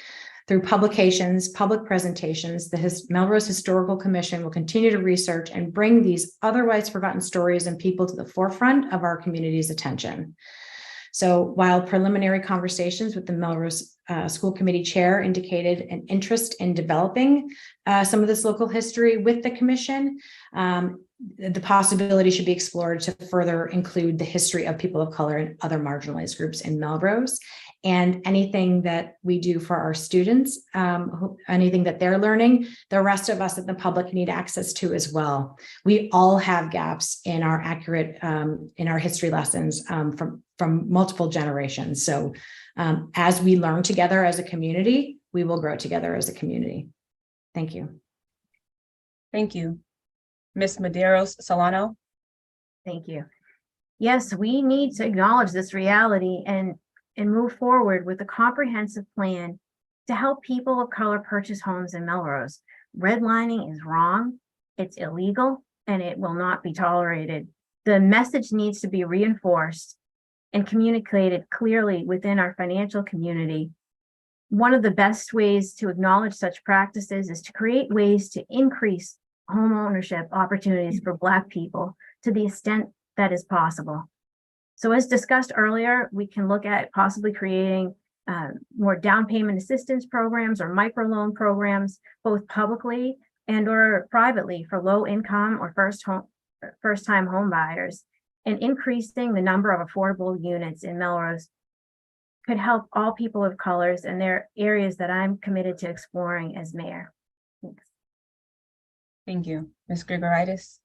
Through publications, public presentations, the Melrose Historical Commission will continue to research and bring these otherwise forgotten stories and people to the forefront of our community's attention. So while preliminary conversations with the Melrose School Committee Chair indicated an interest in developing some of this local history with the commission, the possibility should be explored to further include the history of people of color and other marginalized groups in Melrose And anything that we do for our students, anything that they're learning, the rest of us in the public need access to as well. We all have gaps in our in our history lessons from multiple generations. So as we learn together as a community, we will grow together as a community. Thank you. Thank you. Ms. Medeiros Solano. Thank you. Yes, we need to acknowledge this reality and move forward with a comprehensive plan to help people of color purchase homes in Melrose. Redlining is wrong, it's illegal, and it will not be tolerated. The message needs to be reinforced and communicated clearly within our financial community. One of the best ways to acknowledge such practices is to create ways to increase home ownership opportunities for Black people to the extent that is possible. So as discussed earlier, we can look at possibly creating more down payment assistance programs or microloan programs, both publicly and or privately for low income or first time home buyers, and increasing the number of affordable units in Melrose could help all people of colors, and they're areas that I'm committed to exploring as mayor. Thanks. Thank you. Ms. Grigoritis.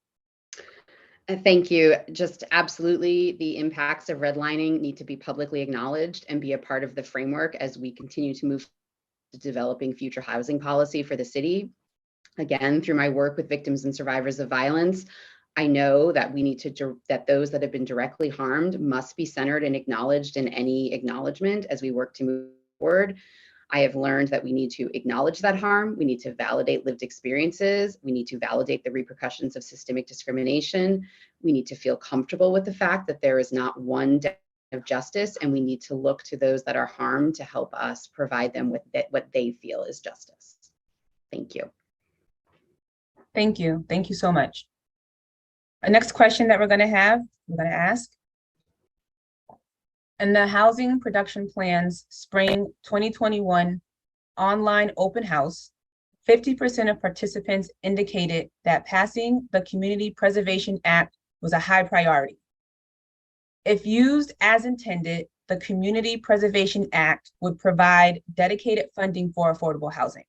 Thank you. Just absolutely, the impacts of redlining need to be publicly acknowledged and be a part of the framework as we continue to move to developing future housing policy for the city. Again, through my work with victims and survivors of violence, I know that we need to that those that have been directly harmed must be centered and acknowledged in any acknowledgement as we work to move forward. I have learned that we need to acknowledge that harm. We need to validate lived experiences. We need to validate the repercussions of systemic discrimination. We need to feel comfortable with the fact that there is not one day of justice, and we need to look to those that are harmed to help us provide them with what they feel is justice. Thank you. Thank you. Thank you so much. Our next question that we're going to ask. In the Housing Production Plan's Spring 2021 online open house, 50% of participants indicated that passing the Community Preservation Act was a high priority. If used as intended, the Community Preservation Act would provide dedicated funding for affordable housing.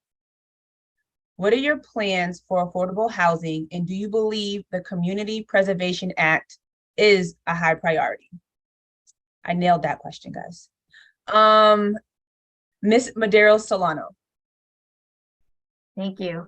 What are your plans for affordable housing, and do you believe the Community Preservation Act is a high priority? I nailed that question, guys. Ms. Medeiros Solano. Thank you.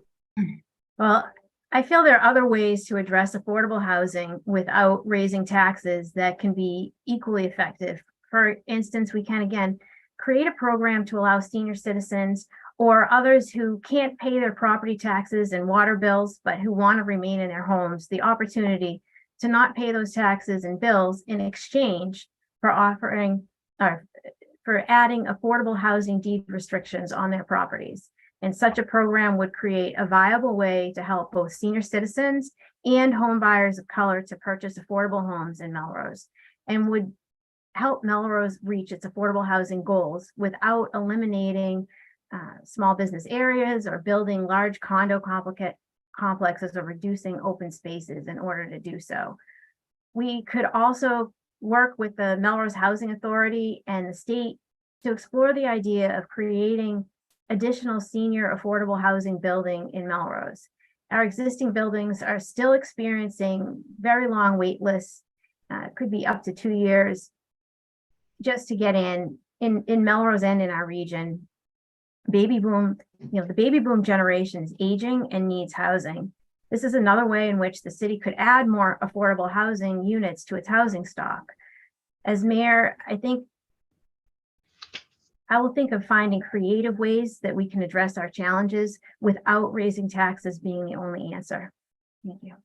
Well, I feel there are other ways to address affordable housing without raising taxes that can be equally effective. For instance, we can, again, create a program to allow senior citizens or others who can't pay their property taxes and water bills, but who want to remain in their homes, the opportunity to not pay those taxes and bills in exchange for adding affordable housing deed restrictions on their properties. And such a program would create a viable way to help both senior citizens and home buyers of color to purchase affordable homes in Melrose, and would help Melrose reach its affordable housing goals without eliminating small business areas or building large condo complexes or reducing open spaces in order to do so. We could also work with the Melrose Housing Authority and the state to explore the idea of creating additional senior affordable housing building in Melrose. Our existing buildings are still experiencing very long wait lists, could be up to 2 years just to get in Melrose and in our region. Baby boom, the baby boom generation is aging and needs housing. This is another way in which the city could add more affordable housing units to its housing stock. As mayor, I will think of finding creative ways that we can address our challenges without raising taxes being the only answer. Thank you.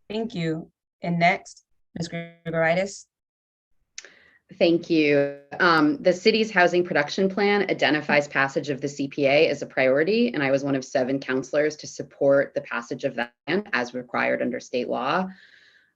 Thank you. And next, Ms. Grigoritis. Thank you. The city's housing production plan identifies passage of the CPA as a priority, and I was one of 7 councilors to support the passage of that plan as required under state law.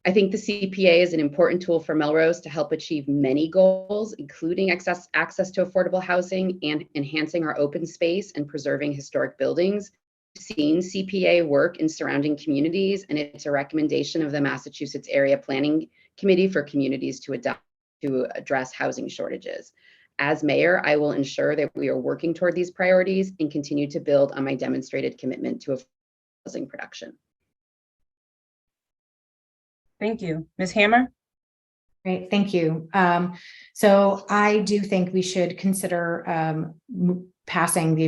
I think the CPA is an important tool for Melrose to help achieve many goals, including access to affordable housing and enhancing our open space and preserving historic buildings. I've seen CPA work in surrounding communities, and it's a recommendation of the Massachusetts Area Planning Committee for communities to adopt to address housing shortages. As mayor, I will ensure that we are working toward these priorities and continue to build on my demonstrated commitment to affordable housing production. Thank you. Ms. Hammer? Great, thank you. So I do think we should consider passing the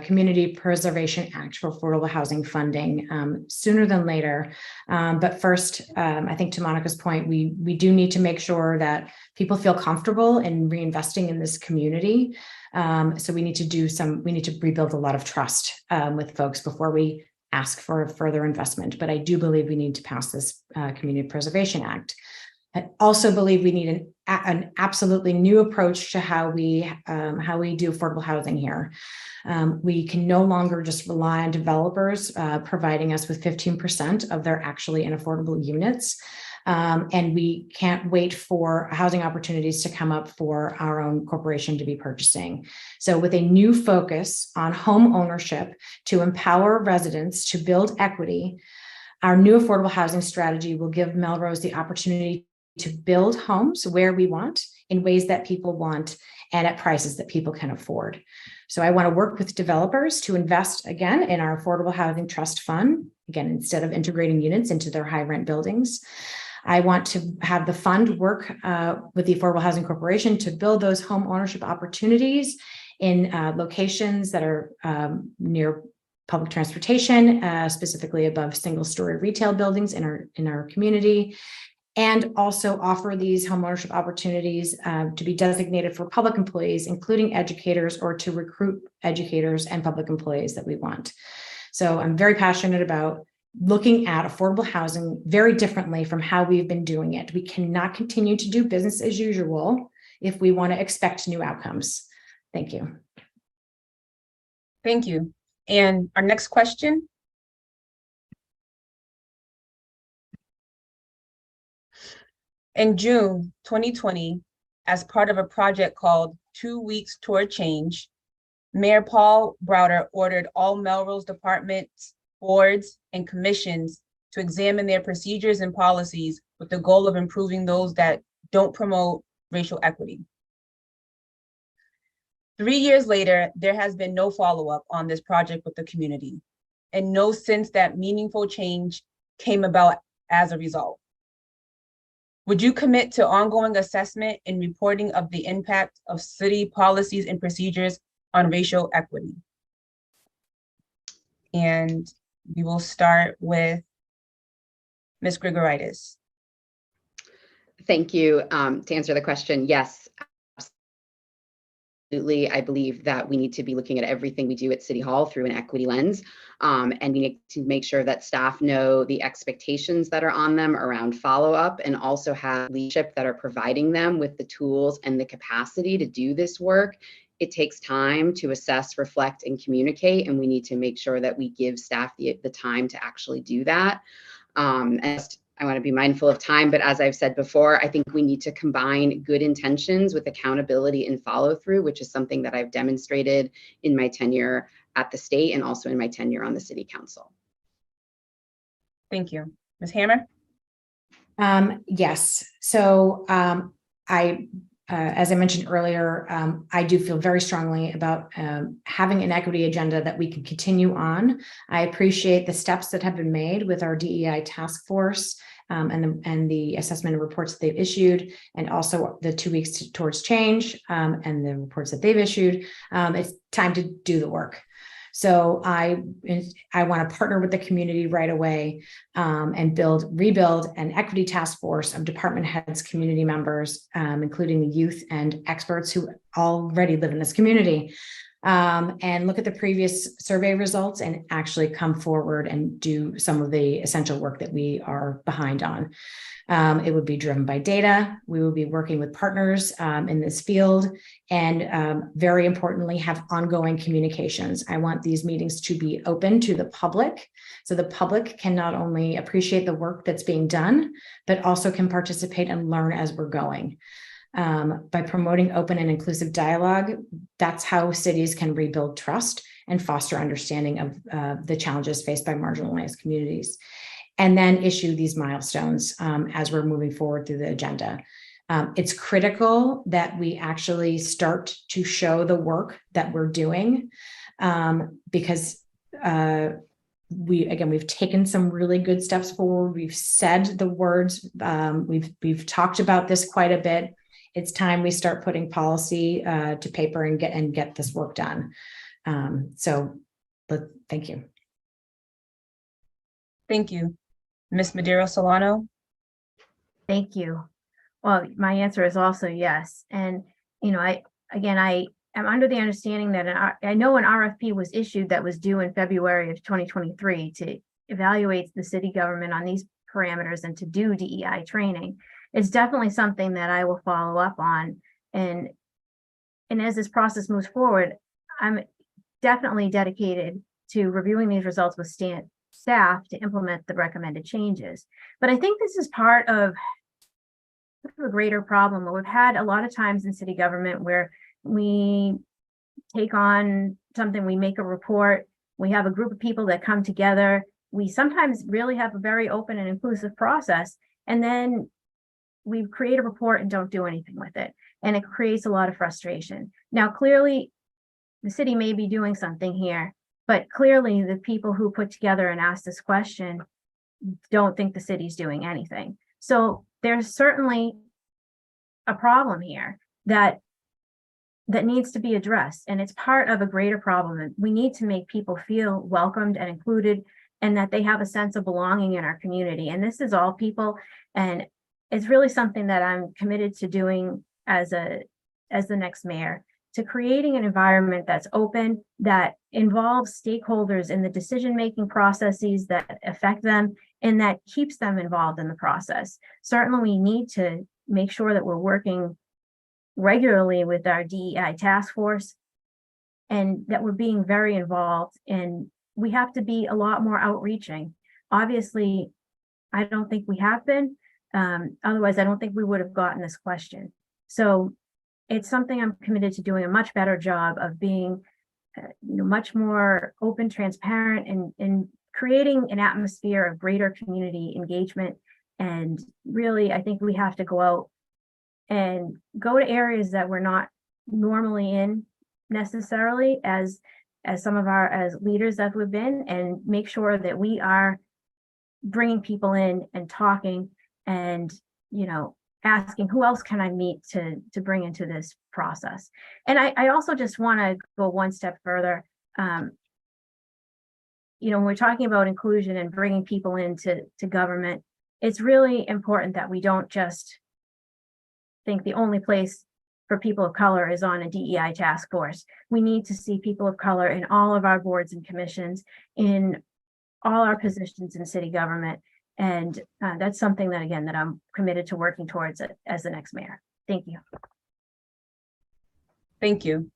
Community Preservation Act for affordable housing funding sooner than later. But first, I think to Monica's point, we do need to make sure that people feel comfortable in reinvesting in this community. So we need to rebuild a lot of trust with folks before we ask for further investment. But I do believe we need to pass this Community Preservation Act. I also believe we need an absolutely new approach to how we do affordable housing here. We can no longer just rely on developers providing us with 15% of their actually unaffordable units. And we can't wait for housing opportunities to come up for our own corporation to be purchasing. So with a new focus on home ownership to empower residents to build equity, our new affordable housing strategy will give Melrose the opportunity to build homes where we want, in ways that people want, and at prices that people can afford. So I want to work with developers to invest again in our Affordable Housing Trust Fund, again, instead of integrating units into their high rent buildings. I want to have the fund work with the Affordable Housing Corporation to build those home ownership opportunities in locations that are near public transportation, specifically above single-story retail buildings in our community, and also offer these homeownership opportunities to be designated for public employees, including educators, or to recruit educators and public employees that we want. So I'm very passionate about looking at affordable housing very differently from how we've been doing it. We cannot continue to do business as usual if we want to expect new outcomes. Thank you. Thank you. And our next question. In June 2020, as part of a project called 2 Weeks Toward Change, Mayor Paul Browder ordered all Melrose departments, boards, and commissions to examine their procedures and policies with the goal of improving those that don't promote racial equity. 3 years later, there has been no follow-up on this project with the community, and no sense that meaningful change came about as a result. Would you commit to ongoing assessment and reporting of the impact of city policies and procedures on racial equity? And we will start with Ms. Grigoritis. Thank you. To answer the question, yes, absolutely. I believe that we need to be looking at everything we do at City Hall through an equity lens. And we need to make sure that staff know the expectations that are on them around follow-up, and also have leadership that are providing them with the tools and the capacity to do this work. It takes time to assess, reflect, and communicate, and we need to make sure that we give staff the time to actually do that. I want to be mindful of time, but as I've said before, I think we need to combine good intentions with accountability and follow through, which is something that I've demonstrated in my tenure at the state and also in my tenure on the city council. Thank you. Ms. Hammer? Yes. So as I mentioned earlier, I do feel very strongly about having an equity agenda that we can continue on. I appreciate the steps that have been made with our DEI task force and the assessment and reports that they've issued, and also the 2 weeks towards change and the reports that they've issued. It's time to do the work. So I want to partner with the community right away and rebuild an equity task force of department heads, community members, including the youth and experts who already live in this community, and look at the previous survey results and actually come forward and do some of the essential work that we are behind on. It would be driven by data. We will be working with partners in this field, and very importantly, have ongoing communications. I want these meetings to be open to the public, so the public can not only appreciate the work that's being done, but also can participate and learn as we're going. By promoting open and inclusive dialogue, that's how cities can rebuild trust and foster understanding of the challenges faced by marginalized communities, and then issue these milestones as we're moving forward through the agenda. It's critical that we actually start to show the work that we're doing, because we've taken some really good steps forward. We've said the words. We've talked about this quite a bit. It's time we start putting policy to paper and get this work done. But thank you. Thank you. Ms. Madeira Solano? Thank you. Well, my answer is also yes. And, I am under the understanding that I know an RFP was issued that was due in February of 2023 to evaluate the city government on these parameters and to do DEI training. It's definitely something that I will follow up on. And as this process moves forward, I'm definitely dedicated to reviewing these results with staff to implement the recommended changes. But I think this is part of a greater problem. We've had a lot of times in city government where we take on something, we make a report, we have a group of people that come together. We sometimes really have a very open and inclusive process, and then we create a report and don't do anything with it. And it creates a lot of frustration. Now, clearly, the city may be doing something here, but clearly the people who put together and asked this question don't think the city's doing anything. So there's certainly a problem here that needs to be addressed, and it's part of a greater problem. And we need to make people feel welcomed and included, and that they have a sense of belonging in our community. And this is all people, and it's really something that I'm committed to doing as the next mayor, to creating an environment that's open, that involves stakeholders in the decision-making processes that affect them, and that keeps them involved in the process. Certainly, we need to make sure that we're working regularly with our DEI task force and that we're being very involved, and we have to be a lot more outreaching. Obviously, I don't think we have been. Otherwise, I don't think we would have gotten this question. So it's something I'm committed to doing a much better job of being much more open, transparent, and creating an atmosphere of greater community engagement. And really, I think we have to go out and go to areas that we're not normally in necessarily as some of our as leaders that we've been, and make sure that we are bringing people in and talking and asking who else can I meet to bring into this process. And I also just want to go one step further. When we're talking about inclusion and bringing people into government, it's really important that we don't just think the only place for people of color is on a DEI task force. We need to see people of color in all of our boards and commissions, in all our positions in city government. And that's something that, again, that I'm committed to working towards it as the next mayor. Thank you. Thank you.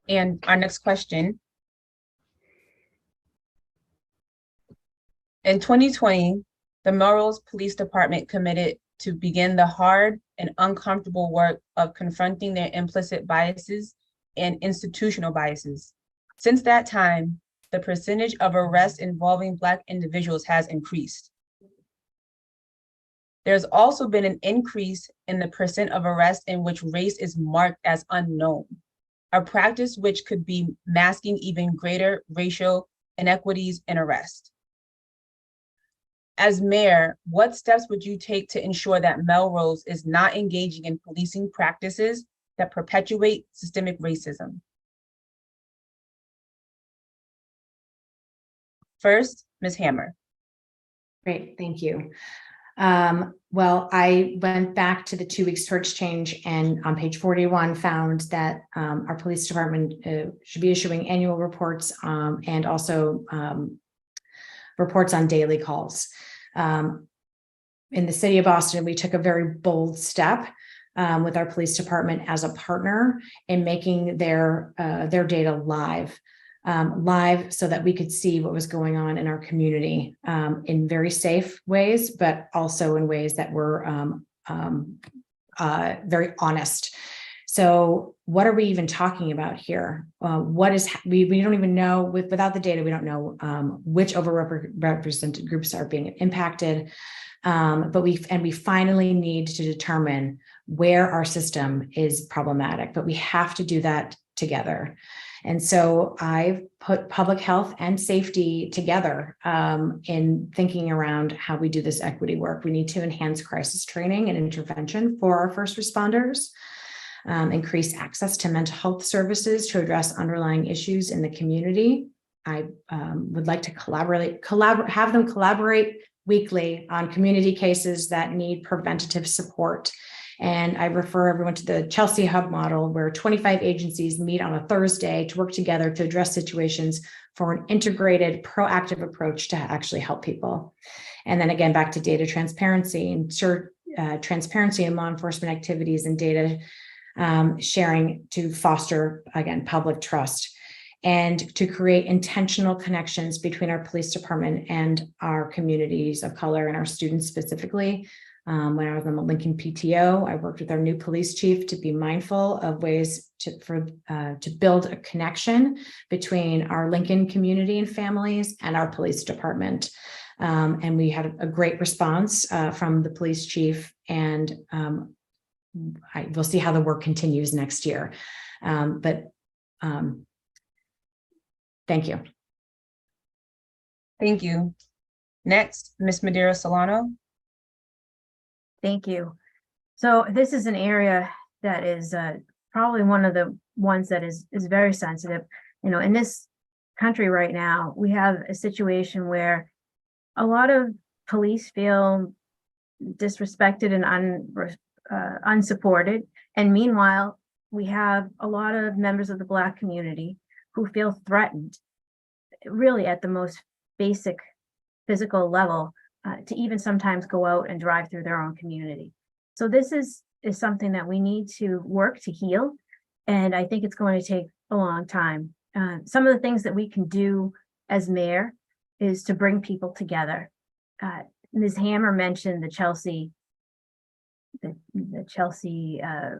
And our next question. In 2020, the Mayoral Police Department committed to begin the hard and uncomfortable work of confronting their implicit biases and institutional biases. Since that time, the percentage of arrests involving Black individuals has increased. There's also been an increase in the percent of arrests in which race is marked as unknown, a practice which could be masking even greater racial inequities in arrest. As mayor, what steps would you take to ensure that Melrose is not engaging in policing practices that perpetuate systemic racism? First, Ms. Hammer. Great, thank you. Well, I went back to the 2 weeks search change, and on page 41 found that our police department should be issuing annual reports and also reports on daily calls. In the city of Boston, we took a very bold step with our police department as a partner in making their data live so that we could see what was going on in our community in very safe ways, but also in ways that were very honest. So what are we even talking about here? We don't even know, without the data, we don't know which overrepresented groups are being impacted. But we finally need to determine where our system is problematic, but we have to do that together. And so I've put public health and safety together in thinking around how we do this equity work. We need to enhance crisis training and intervention for our first responders, increase access to mental health services to address underlying issues in the community. I would like to have them collaborate weekly on community cases that need preventative support. And I refer everyone to the Chelsea Hub model, where 25 agencies meet on a Thursday to work together to address situations for an integrated, proactive approach to actually help people. And then again, back to data transparency, ensure transparency in law enforcement activities and data sharing to foster, again, public trust, and to create intentional connections between our police department and our communities of color and our students specifically. When I was on the Lincoln PTO, I worked with our new police chief to be mindful of ways to build a connection between our Lincoln community and families and our police department. And we had a great response from the police chief, and we'll see how the work continues next year. Thank you. Thank you. Next, Ms. Madeira Solano. Thank you. So this is an area that is probably one of the ones that is very sensitive. You know, in this country right now, we have a situation where a lot of police feel disrespected and unsupported. And meanwhile, we have a lot of members of the Black community who feel threatened, really at the most basic physical level, to even sometimes go out and drive through their own community. So this is something that we need to work to heal. And I think it's going to take a long time. Some of the things that we can do as mayor is to bring people together. Ms. Hammer mentioned the Chelsea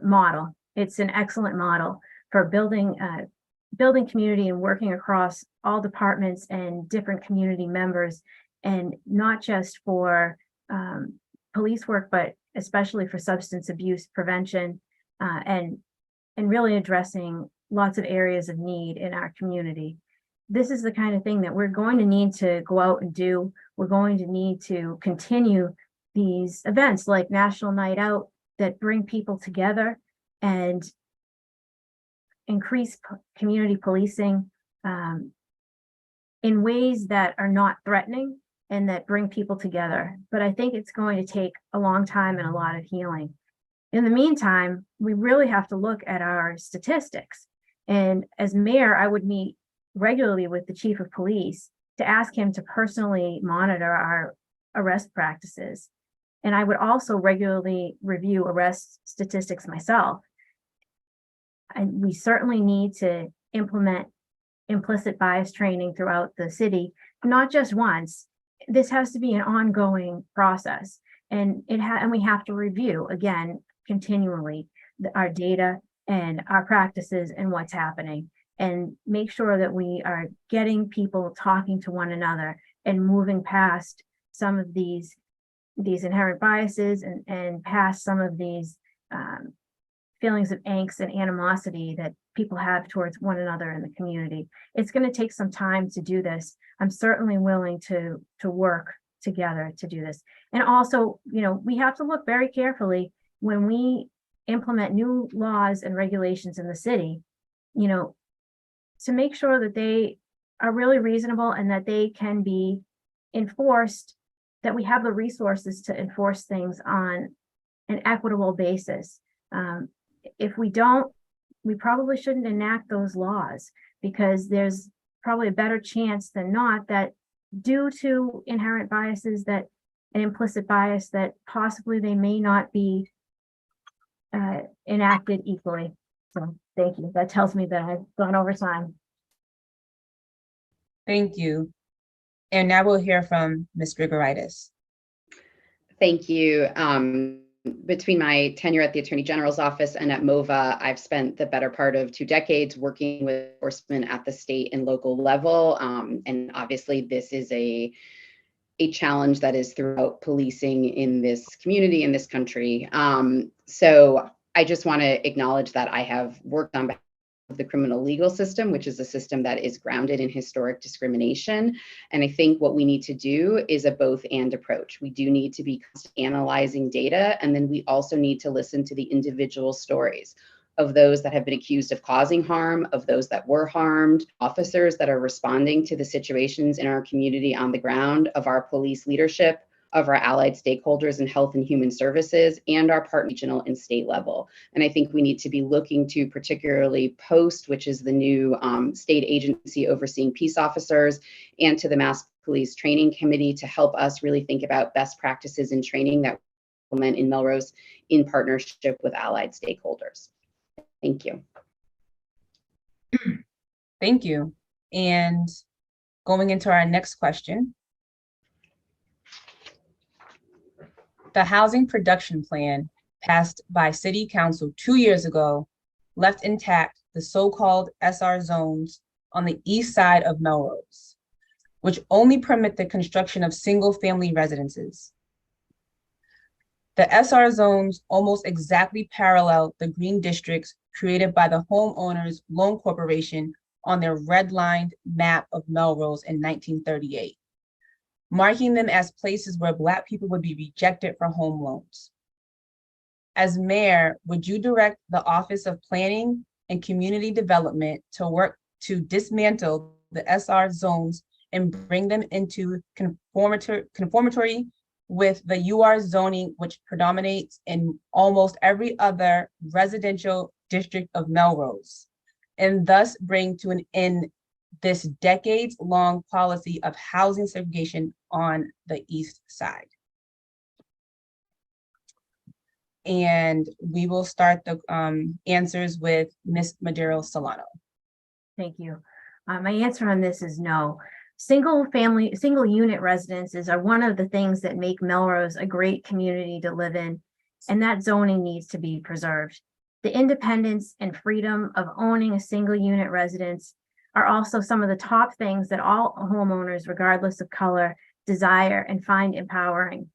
model. It's an excellent model for building community and working across all departments and different community members, and not just for police work, but especially for substance abuse prevention, and really addressing lots of areas of need in our community. This is the kind of thing that we're going to need to go out and do. We're going to need to continue these events like National Night Out that bring people together and increase community policing in ways that are not threatening and that bring people together. But I think it's going to take a long time and a lot of healing. In the meantime, we really have to look at our statistics. And as mayor, I would meet regularly with the chief of police to ask him to personally monitor our arrest practices. And I would also regularly review arrest statistics myself. And we certainly need to implement implicit bias training throughout the city, not just once. This has to be an ongoing process, and we have to review again continually our data and our practices and what's happening, and make sure that we are getting people talking to one another and moving past some of these inherent biases and past some of these feelings of angst and animosity that people have towards one another in the community. It's going to take some time to do this. I'm certainly willing to work together to do this. And also, you know, we have to look very carefully when we implement new laws and regulations in the city, you know, to make sure that they are really reasonable and that they can be enforced, that we have the resources to enforce things on an equitable basis. If we don't, we probably shouldn't enact those laws, because there's probably a better chance than not that due to inherent biases, that an implicit bias, that possibly they may not be enacted equally. So thank you. That tells me that I've gone over time. Thank you. And now we'll hear from Ms. Grigoritis. Thank you. Between my tenure at the Attorney General's office and at MOVA, I've spent the better part of 2 decades working with enforcement at the state and local level. And obviously, this is a challenge that is throughout policing in this community, in this country. So I just want to acknowledge that I have worked on behalf of the criminal legal system, which is a system that is grounded in historic discrimination. And I think what we need to do is a both and approach. We do need to be analyzing data, and then we also need to listen to the individual stories of those that have been accused of causing harm, of those that were harmed, officers that are responding to the situations in our community on the ground, of our police leadership, of our allied stakeholders in health and human services, and our part regional and state level. And I think we need to be looking to particularly POST, which is the new state agency overseeing peace officers, and to the Mass Police Training Committee to help us really think about best practices in training that we implement in Melrose in partnership with allied stakeholders. Thank you. Thank you. And going into our next question. The housing production plan passed by City Council 2 years ago left intact the so-called SR zones on the east side of Melrose, which only permit the construction of single-family residences. The SR zones almost exactly parallel the green districts created by the Homeowners Loan Corporation on their redlined map of Melrose in 1938, marking them as places where Black people would be rejected for home loans. As mayor, would you direct the Office of Planning and Community Development to work to dismantle the SR zones and bring them into conformity with the UR zoning, which predominates in almost every other residential district of Melrose, and thus bring to an end this decades-long policy of housing segregation on the east side? And we will start the answers with Ms. Madero Solano. Thank you. My answer on this is no. Single unit residences are one of the things that make Melrose a great community to live in, and that zoning needs to be preserved. The independence and freedom of owning a single unit residence are also some of the top things that all homeowners, regardless of color, desire and find empowering.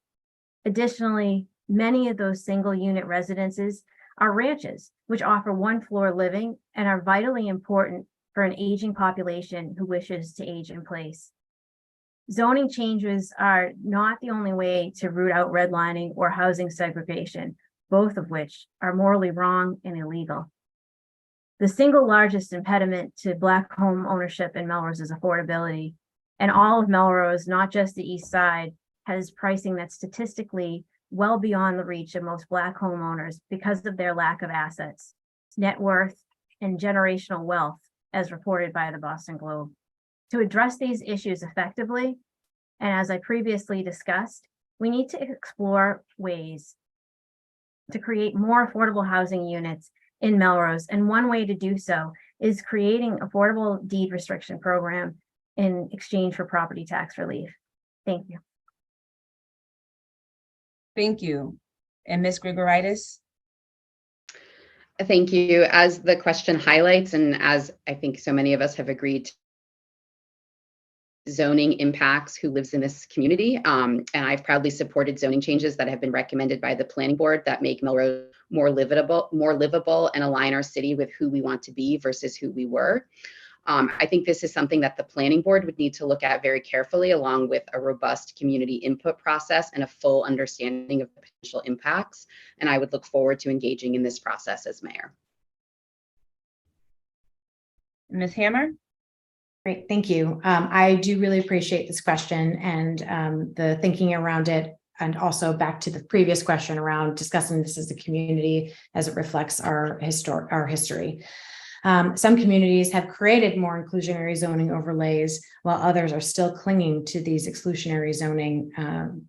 Additionally, many of those single unit residences are ranches, which offer one floor living and are vitally important for an aging population who wishes to age in place. Zoning changes are not the only way to root out redlining or housing segregation, both of which are morally wrong and illegal. The single largest impediment to Black home ownership in Melrose is affordability. And all of Melrose, not just the east side, has pricing that's statistically well beyond the reach of most Black homeowners because of their lack of assets, net worth, and generational wealth, as reported by the Boston Globe. To address these issues effectively, and as I previously discussed, we need to explore ways to create more affordable housing units in Melrose. And one way to do so is creating affordable deed restriction program in exchange for property tax relief. Thank you. Thank you. And Ms. Grigoritis? Thank you. As the question highlights, and as I think so many of us have agreed, zoning impacts who lives in this community. And I've proudly supported zoning changes that have been recommended by the planning board that make Melrose more livable and align our city with who we want to be versus who we were. I think this is something that the planning board would need to look at very carefully, along with a robust community input process and a full understanding of potential impacts. And I would look forward to engaging in this process as mayor. Ms. Hammer? Great, thank you. I do really appreciate this question and the thinking around it, and also back to the previous question around discussing this as a community as it reflects our history. Some communities have created more inclusionary zoning overlays, while others are still clinging to these exclusionary zoning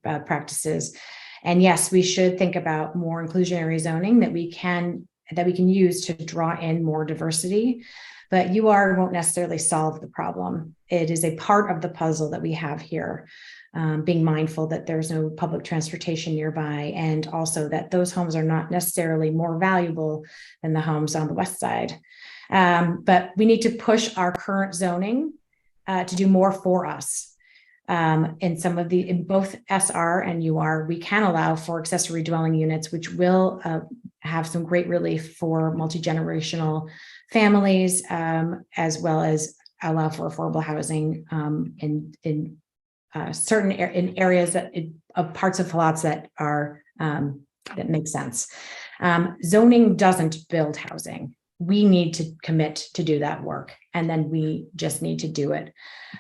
practices. And yes, we should think about more inclusionary zoning that we can use to draw in more diversity. but UR won't necessarily solve the problem. It is a part of the puzzle that we have here. Being mindful that there's no public transportation nearby, and also that those homes are not necessarily more valuable than the homes on the west side. But we need to push our current zoning to do more for us. In both SR and UR, we can allow for accessory dwelling units, which will have some great relief for multi-generational families, as well as allow for affordable housing in certain areas of parts of lots that are that make sense. Zoning doesn't build housing. We need to commit to do that work, and then we just need to do it.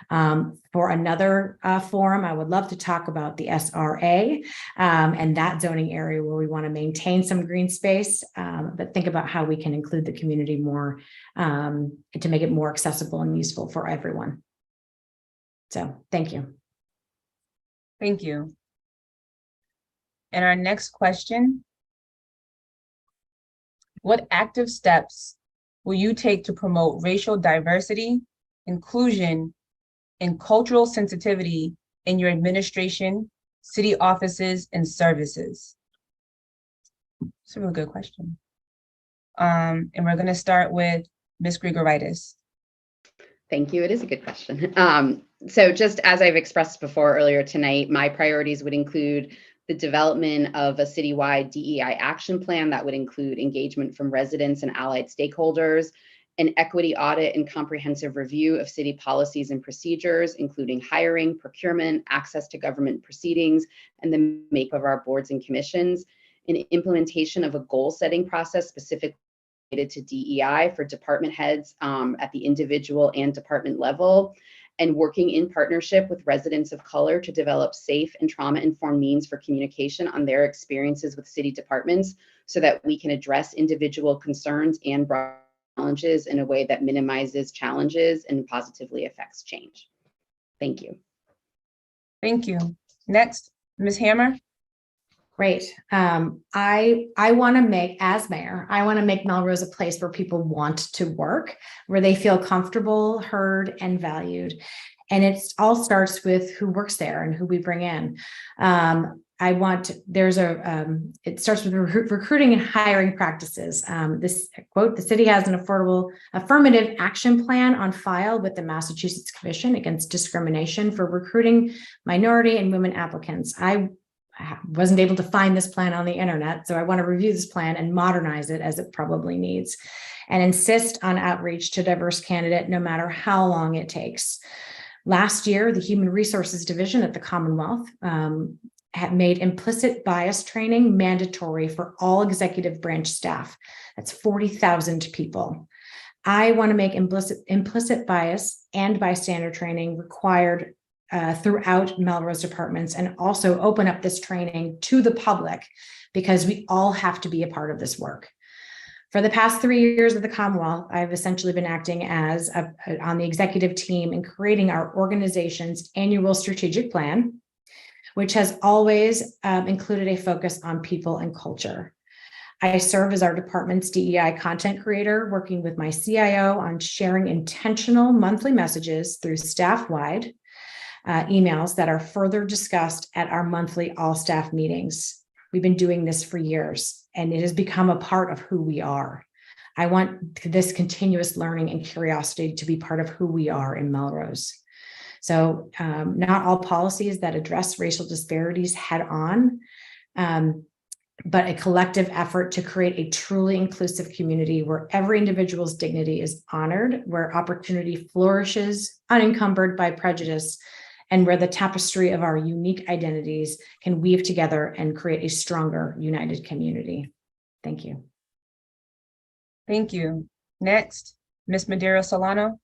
For another forum, I would love to talk about the SRA and that zoning area where we want to maintain some green space, but think about how we can include the community more to make it more accessible and useful for everyone. So thank you. Thank you. And our next question: what active steps will you take to promote racial diversity, inclusion, and cultural sensitivity in your administration, city offices, and services? It's a real good question. And we're going to start with Ms. Grigoritis. Thank you. It is a good question. So just as I've expressed before earlier tonight, my priorities would include the development of a citywide DEI action plan that would include engagement from residents and allied stakeholders, an equity audit and comprehensive review of city policies and procedures, including hiring, procurement, access to government proceedings, and the makeup of our boards and commissions, an implementation of a goal-setting process specifically related to DEI for department heads at the individual and department level, and working in partnership with residents of color to develop safe and trauma-informed means for communication on their experiences with city departments so that we can address individual concerns and broad challenges in a way that minimizes challenges and positively affects change. Thank you. Thank you. Next, Ms. Hammer. Great. I want to make, as mayor, I want to make Melrose a place where people want to work, where they feel comfortable, heard, and valued. And it all starts with who works there and who we bring in. It starts with recruiting and hiring practices. This quote: the city has an affirmative action plan on file with the Massachusetts Commission Against Discrimination for recruiting minority and women applicants. I wasn't able to find this plan on the internet, so I want to review this plan and modernize it as it probably needs, and insist on outreach to diverse candidate no matter how long it takes. Last year, the Human Resources Division at the Commonwealth had made implicit bias training mandatory for all executive branch staff. That's 40,000 people. I want to make implicit bias and bystander training required throughout Melrose departments, and also open up this training to the public, because we all have to be a part of this work. For the past 3 years of the Commonwealth, I've essentially been acting as on the executive team and creating our organization's annual strategic plan, which has always included a focus on people and culture. I serve as our department's DEI content creator, working with my CIO on sharing intentional monthly messages through staff-wide emails that are further discussed at our monthly all-staff meetings. We've been doing this for years, and it has become a part of who we are. I want this continuous learning and curiosity to be part of who we are in Melrose. So not all policies that address racial disparities head on, but a collective effort to create a truly inclusive community where every individual's dignity is honored, where opportunity flourishes unencumbered by prejudice, and where the tapestry of our unique identities can weave together and create a stronger, united community. Thank you. Thank you. Next, Ms. Madeira Solano.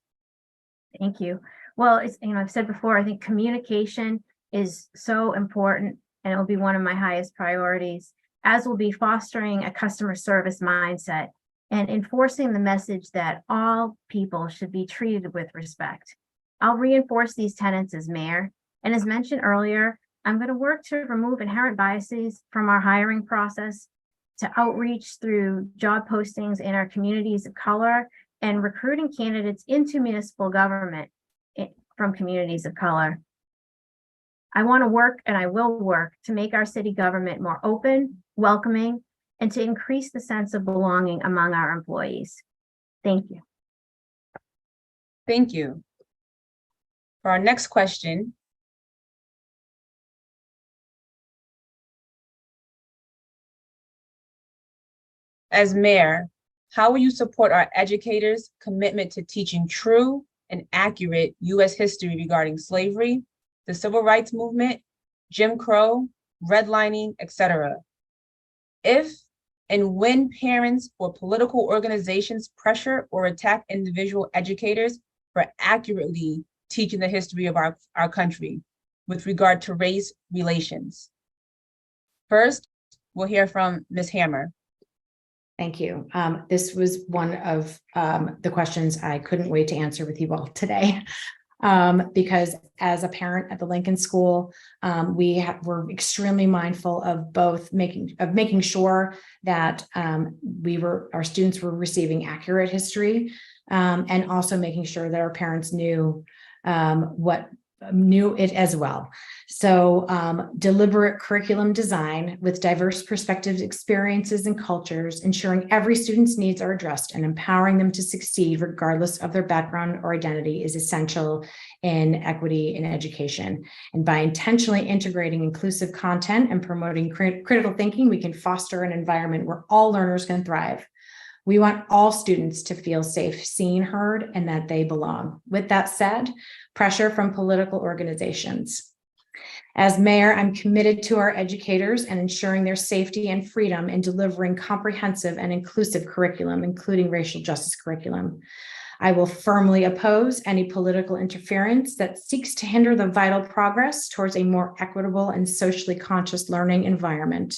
Thank you. Well, I've said before, I think communication is so important, and it will be one of my highest priorities, as will be fostering a customer service mindset and enforcing the message that all people should be treated with respect. I'll reinforce these tenets as mayor, and as mentioned earlier, I'm going to work to remove inherent biases from our hiring process, to outreach through job postings in our communities of color, and recruiting candidates into municipal government from communities of color. I want to work, and I will work, to make our city government more open, welcoming, and to increase the sense of belonging among our employees. Thank you. Thank you. For our next question, as mayor, how will you support our educators' commitment to teaching true and accurate U.S. history regarding slavery, the civil rights movement, Jim Crow, redlining, etc.? If and when parents or political organizations pressure or attack individual educators for accurately teaching the history of our country with regard to race relations. First, we'll hear from Ms. Hammer. Thank you. This was one of the questions I couldn't wait to answer with you all today. Because as a parent at the Lincoln School, we're extremely mindful of both making sure that our students were receiving accurate history, and also making sure that our parents knew it as well. So deliberate curriculum design with diverse perspectives, experiences, and cultures, ensuring every student's needs are addressed and empowering them to succeed regardless of their background or identity is essential in equity in education. And by intentionally integrating inclusive content and promoting critical thinking, we can foster an environment where all learners can thrive. We want all students to feel safe, seen, heard, and that they belong. With that said, pressure from political organizations. As mayor, I'm committed to our educators and ensuring their safety and freedom in delivering comprehensive and inclusive curriculum, including racial justice curriculum. I will firmly oppose any political interference that seeks to hinder the vital progress towards a more equitable and socially conscious learning environment.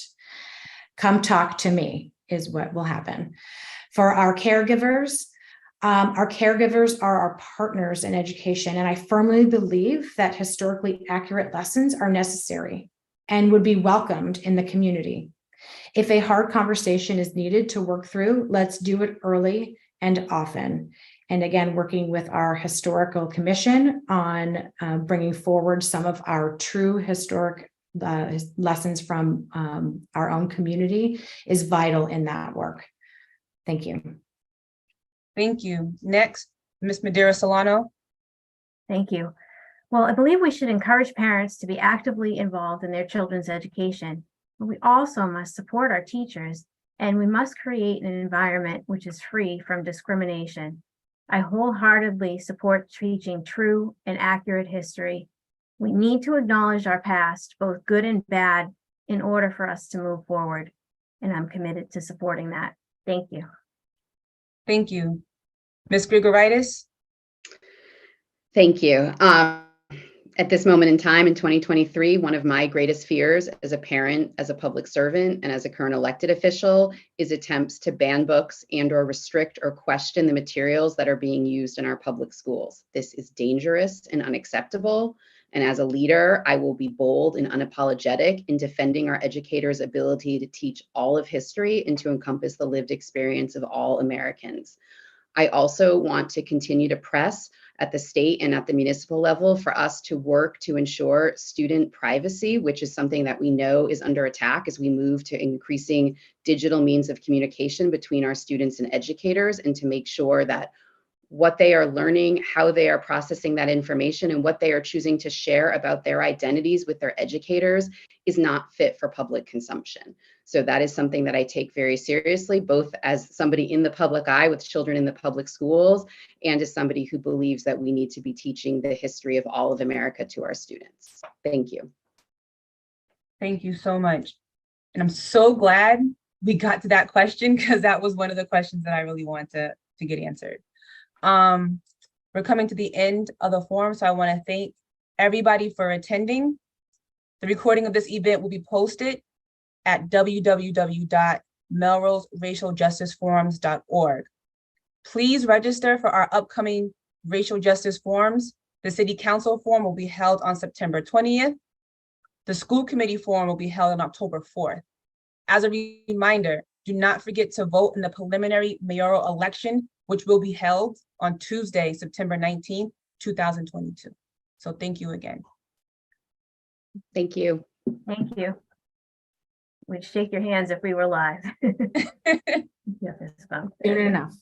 Come talk to me is what will happen. For our caregivers are our partners in education, and I firmly believe that historically accurate lessons are necessary and would be welcomed in the community. If a hard conversation is needed to work through, let's do it early and often. And again, working with our historical commission on bringing forward some of our true historic lessons from our own community is vital in that work. Thank you. Thank you. Next, Ms. Madeira Solano. Thank you. Well, I believe we should encourage parents to be actively involved in their children's education, but we also must support our teachers, and we must create an environment which is free from discrimination. I wholeheartedly support teaching true and accurate history. We need to acknowledge our past, both good and bad, in order for us to move forward, and I'm committed to supporting that. Thank you. Thank you. Ms. Grigoritis. Thank you. At this moment in time in 2023, one of my greatest fears as a parent, as a public servant, and as a current elected official is attempts to ban books and/or restrict or question the materials that are being used in our public schools. This is dangerous and unacceptable. And as a leader, I will be bold and unapologetic in defending our educators' ability to teach all of history and to encompass the lived experience of all Americans. I also want to continue to press at the state and at the municipal level for us to work to ensure student privacy, which is something that we know is under attack as we move to increasing digital means of communication between our students and educators, and to make sure that what they are learning, how they are processing that information, and what they are choosing to share about their identities with their educators is not fit for public consumption. So that is something that I take very seriously, both as somebody in the public eye with children in the public schools, and as somebody who believes that we need to be teaching the history of all of America to our students. Thank you. Thank you so much. And I'm so glad we got to that question, because that was one of the questions that I really wanted to get answered. We're coming to the end of the forum, so I want to thank everybody for attending. The recording of this event will be posted at www.melroseracialjusticeforums.org. Please register for our upcoming racial justice forums. The City Council Forum will be held on September 20th. The School Committee Forum will be held on October 4th. As a reminder, do not forget to vote in the preliminary mayoral election which will be held on Tuesday, September 19th, 2022. So thank you again. Thank you. Thank you. We'd shake your hands if we were live. Yeah, that's fun. Soon enough.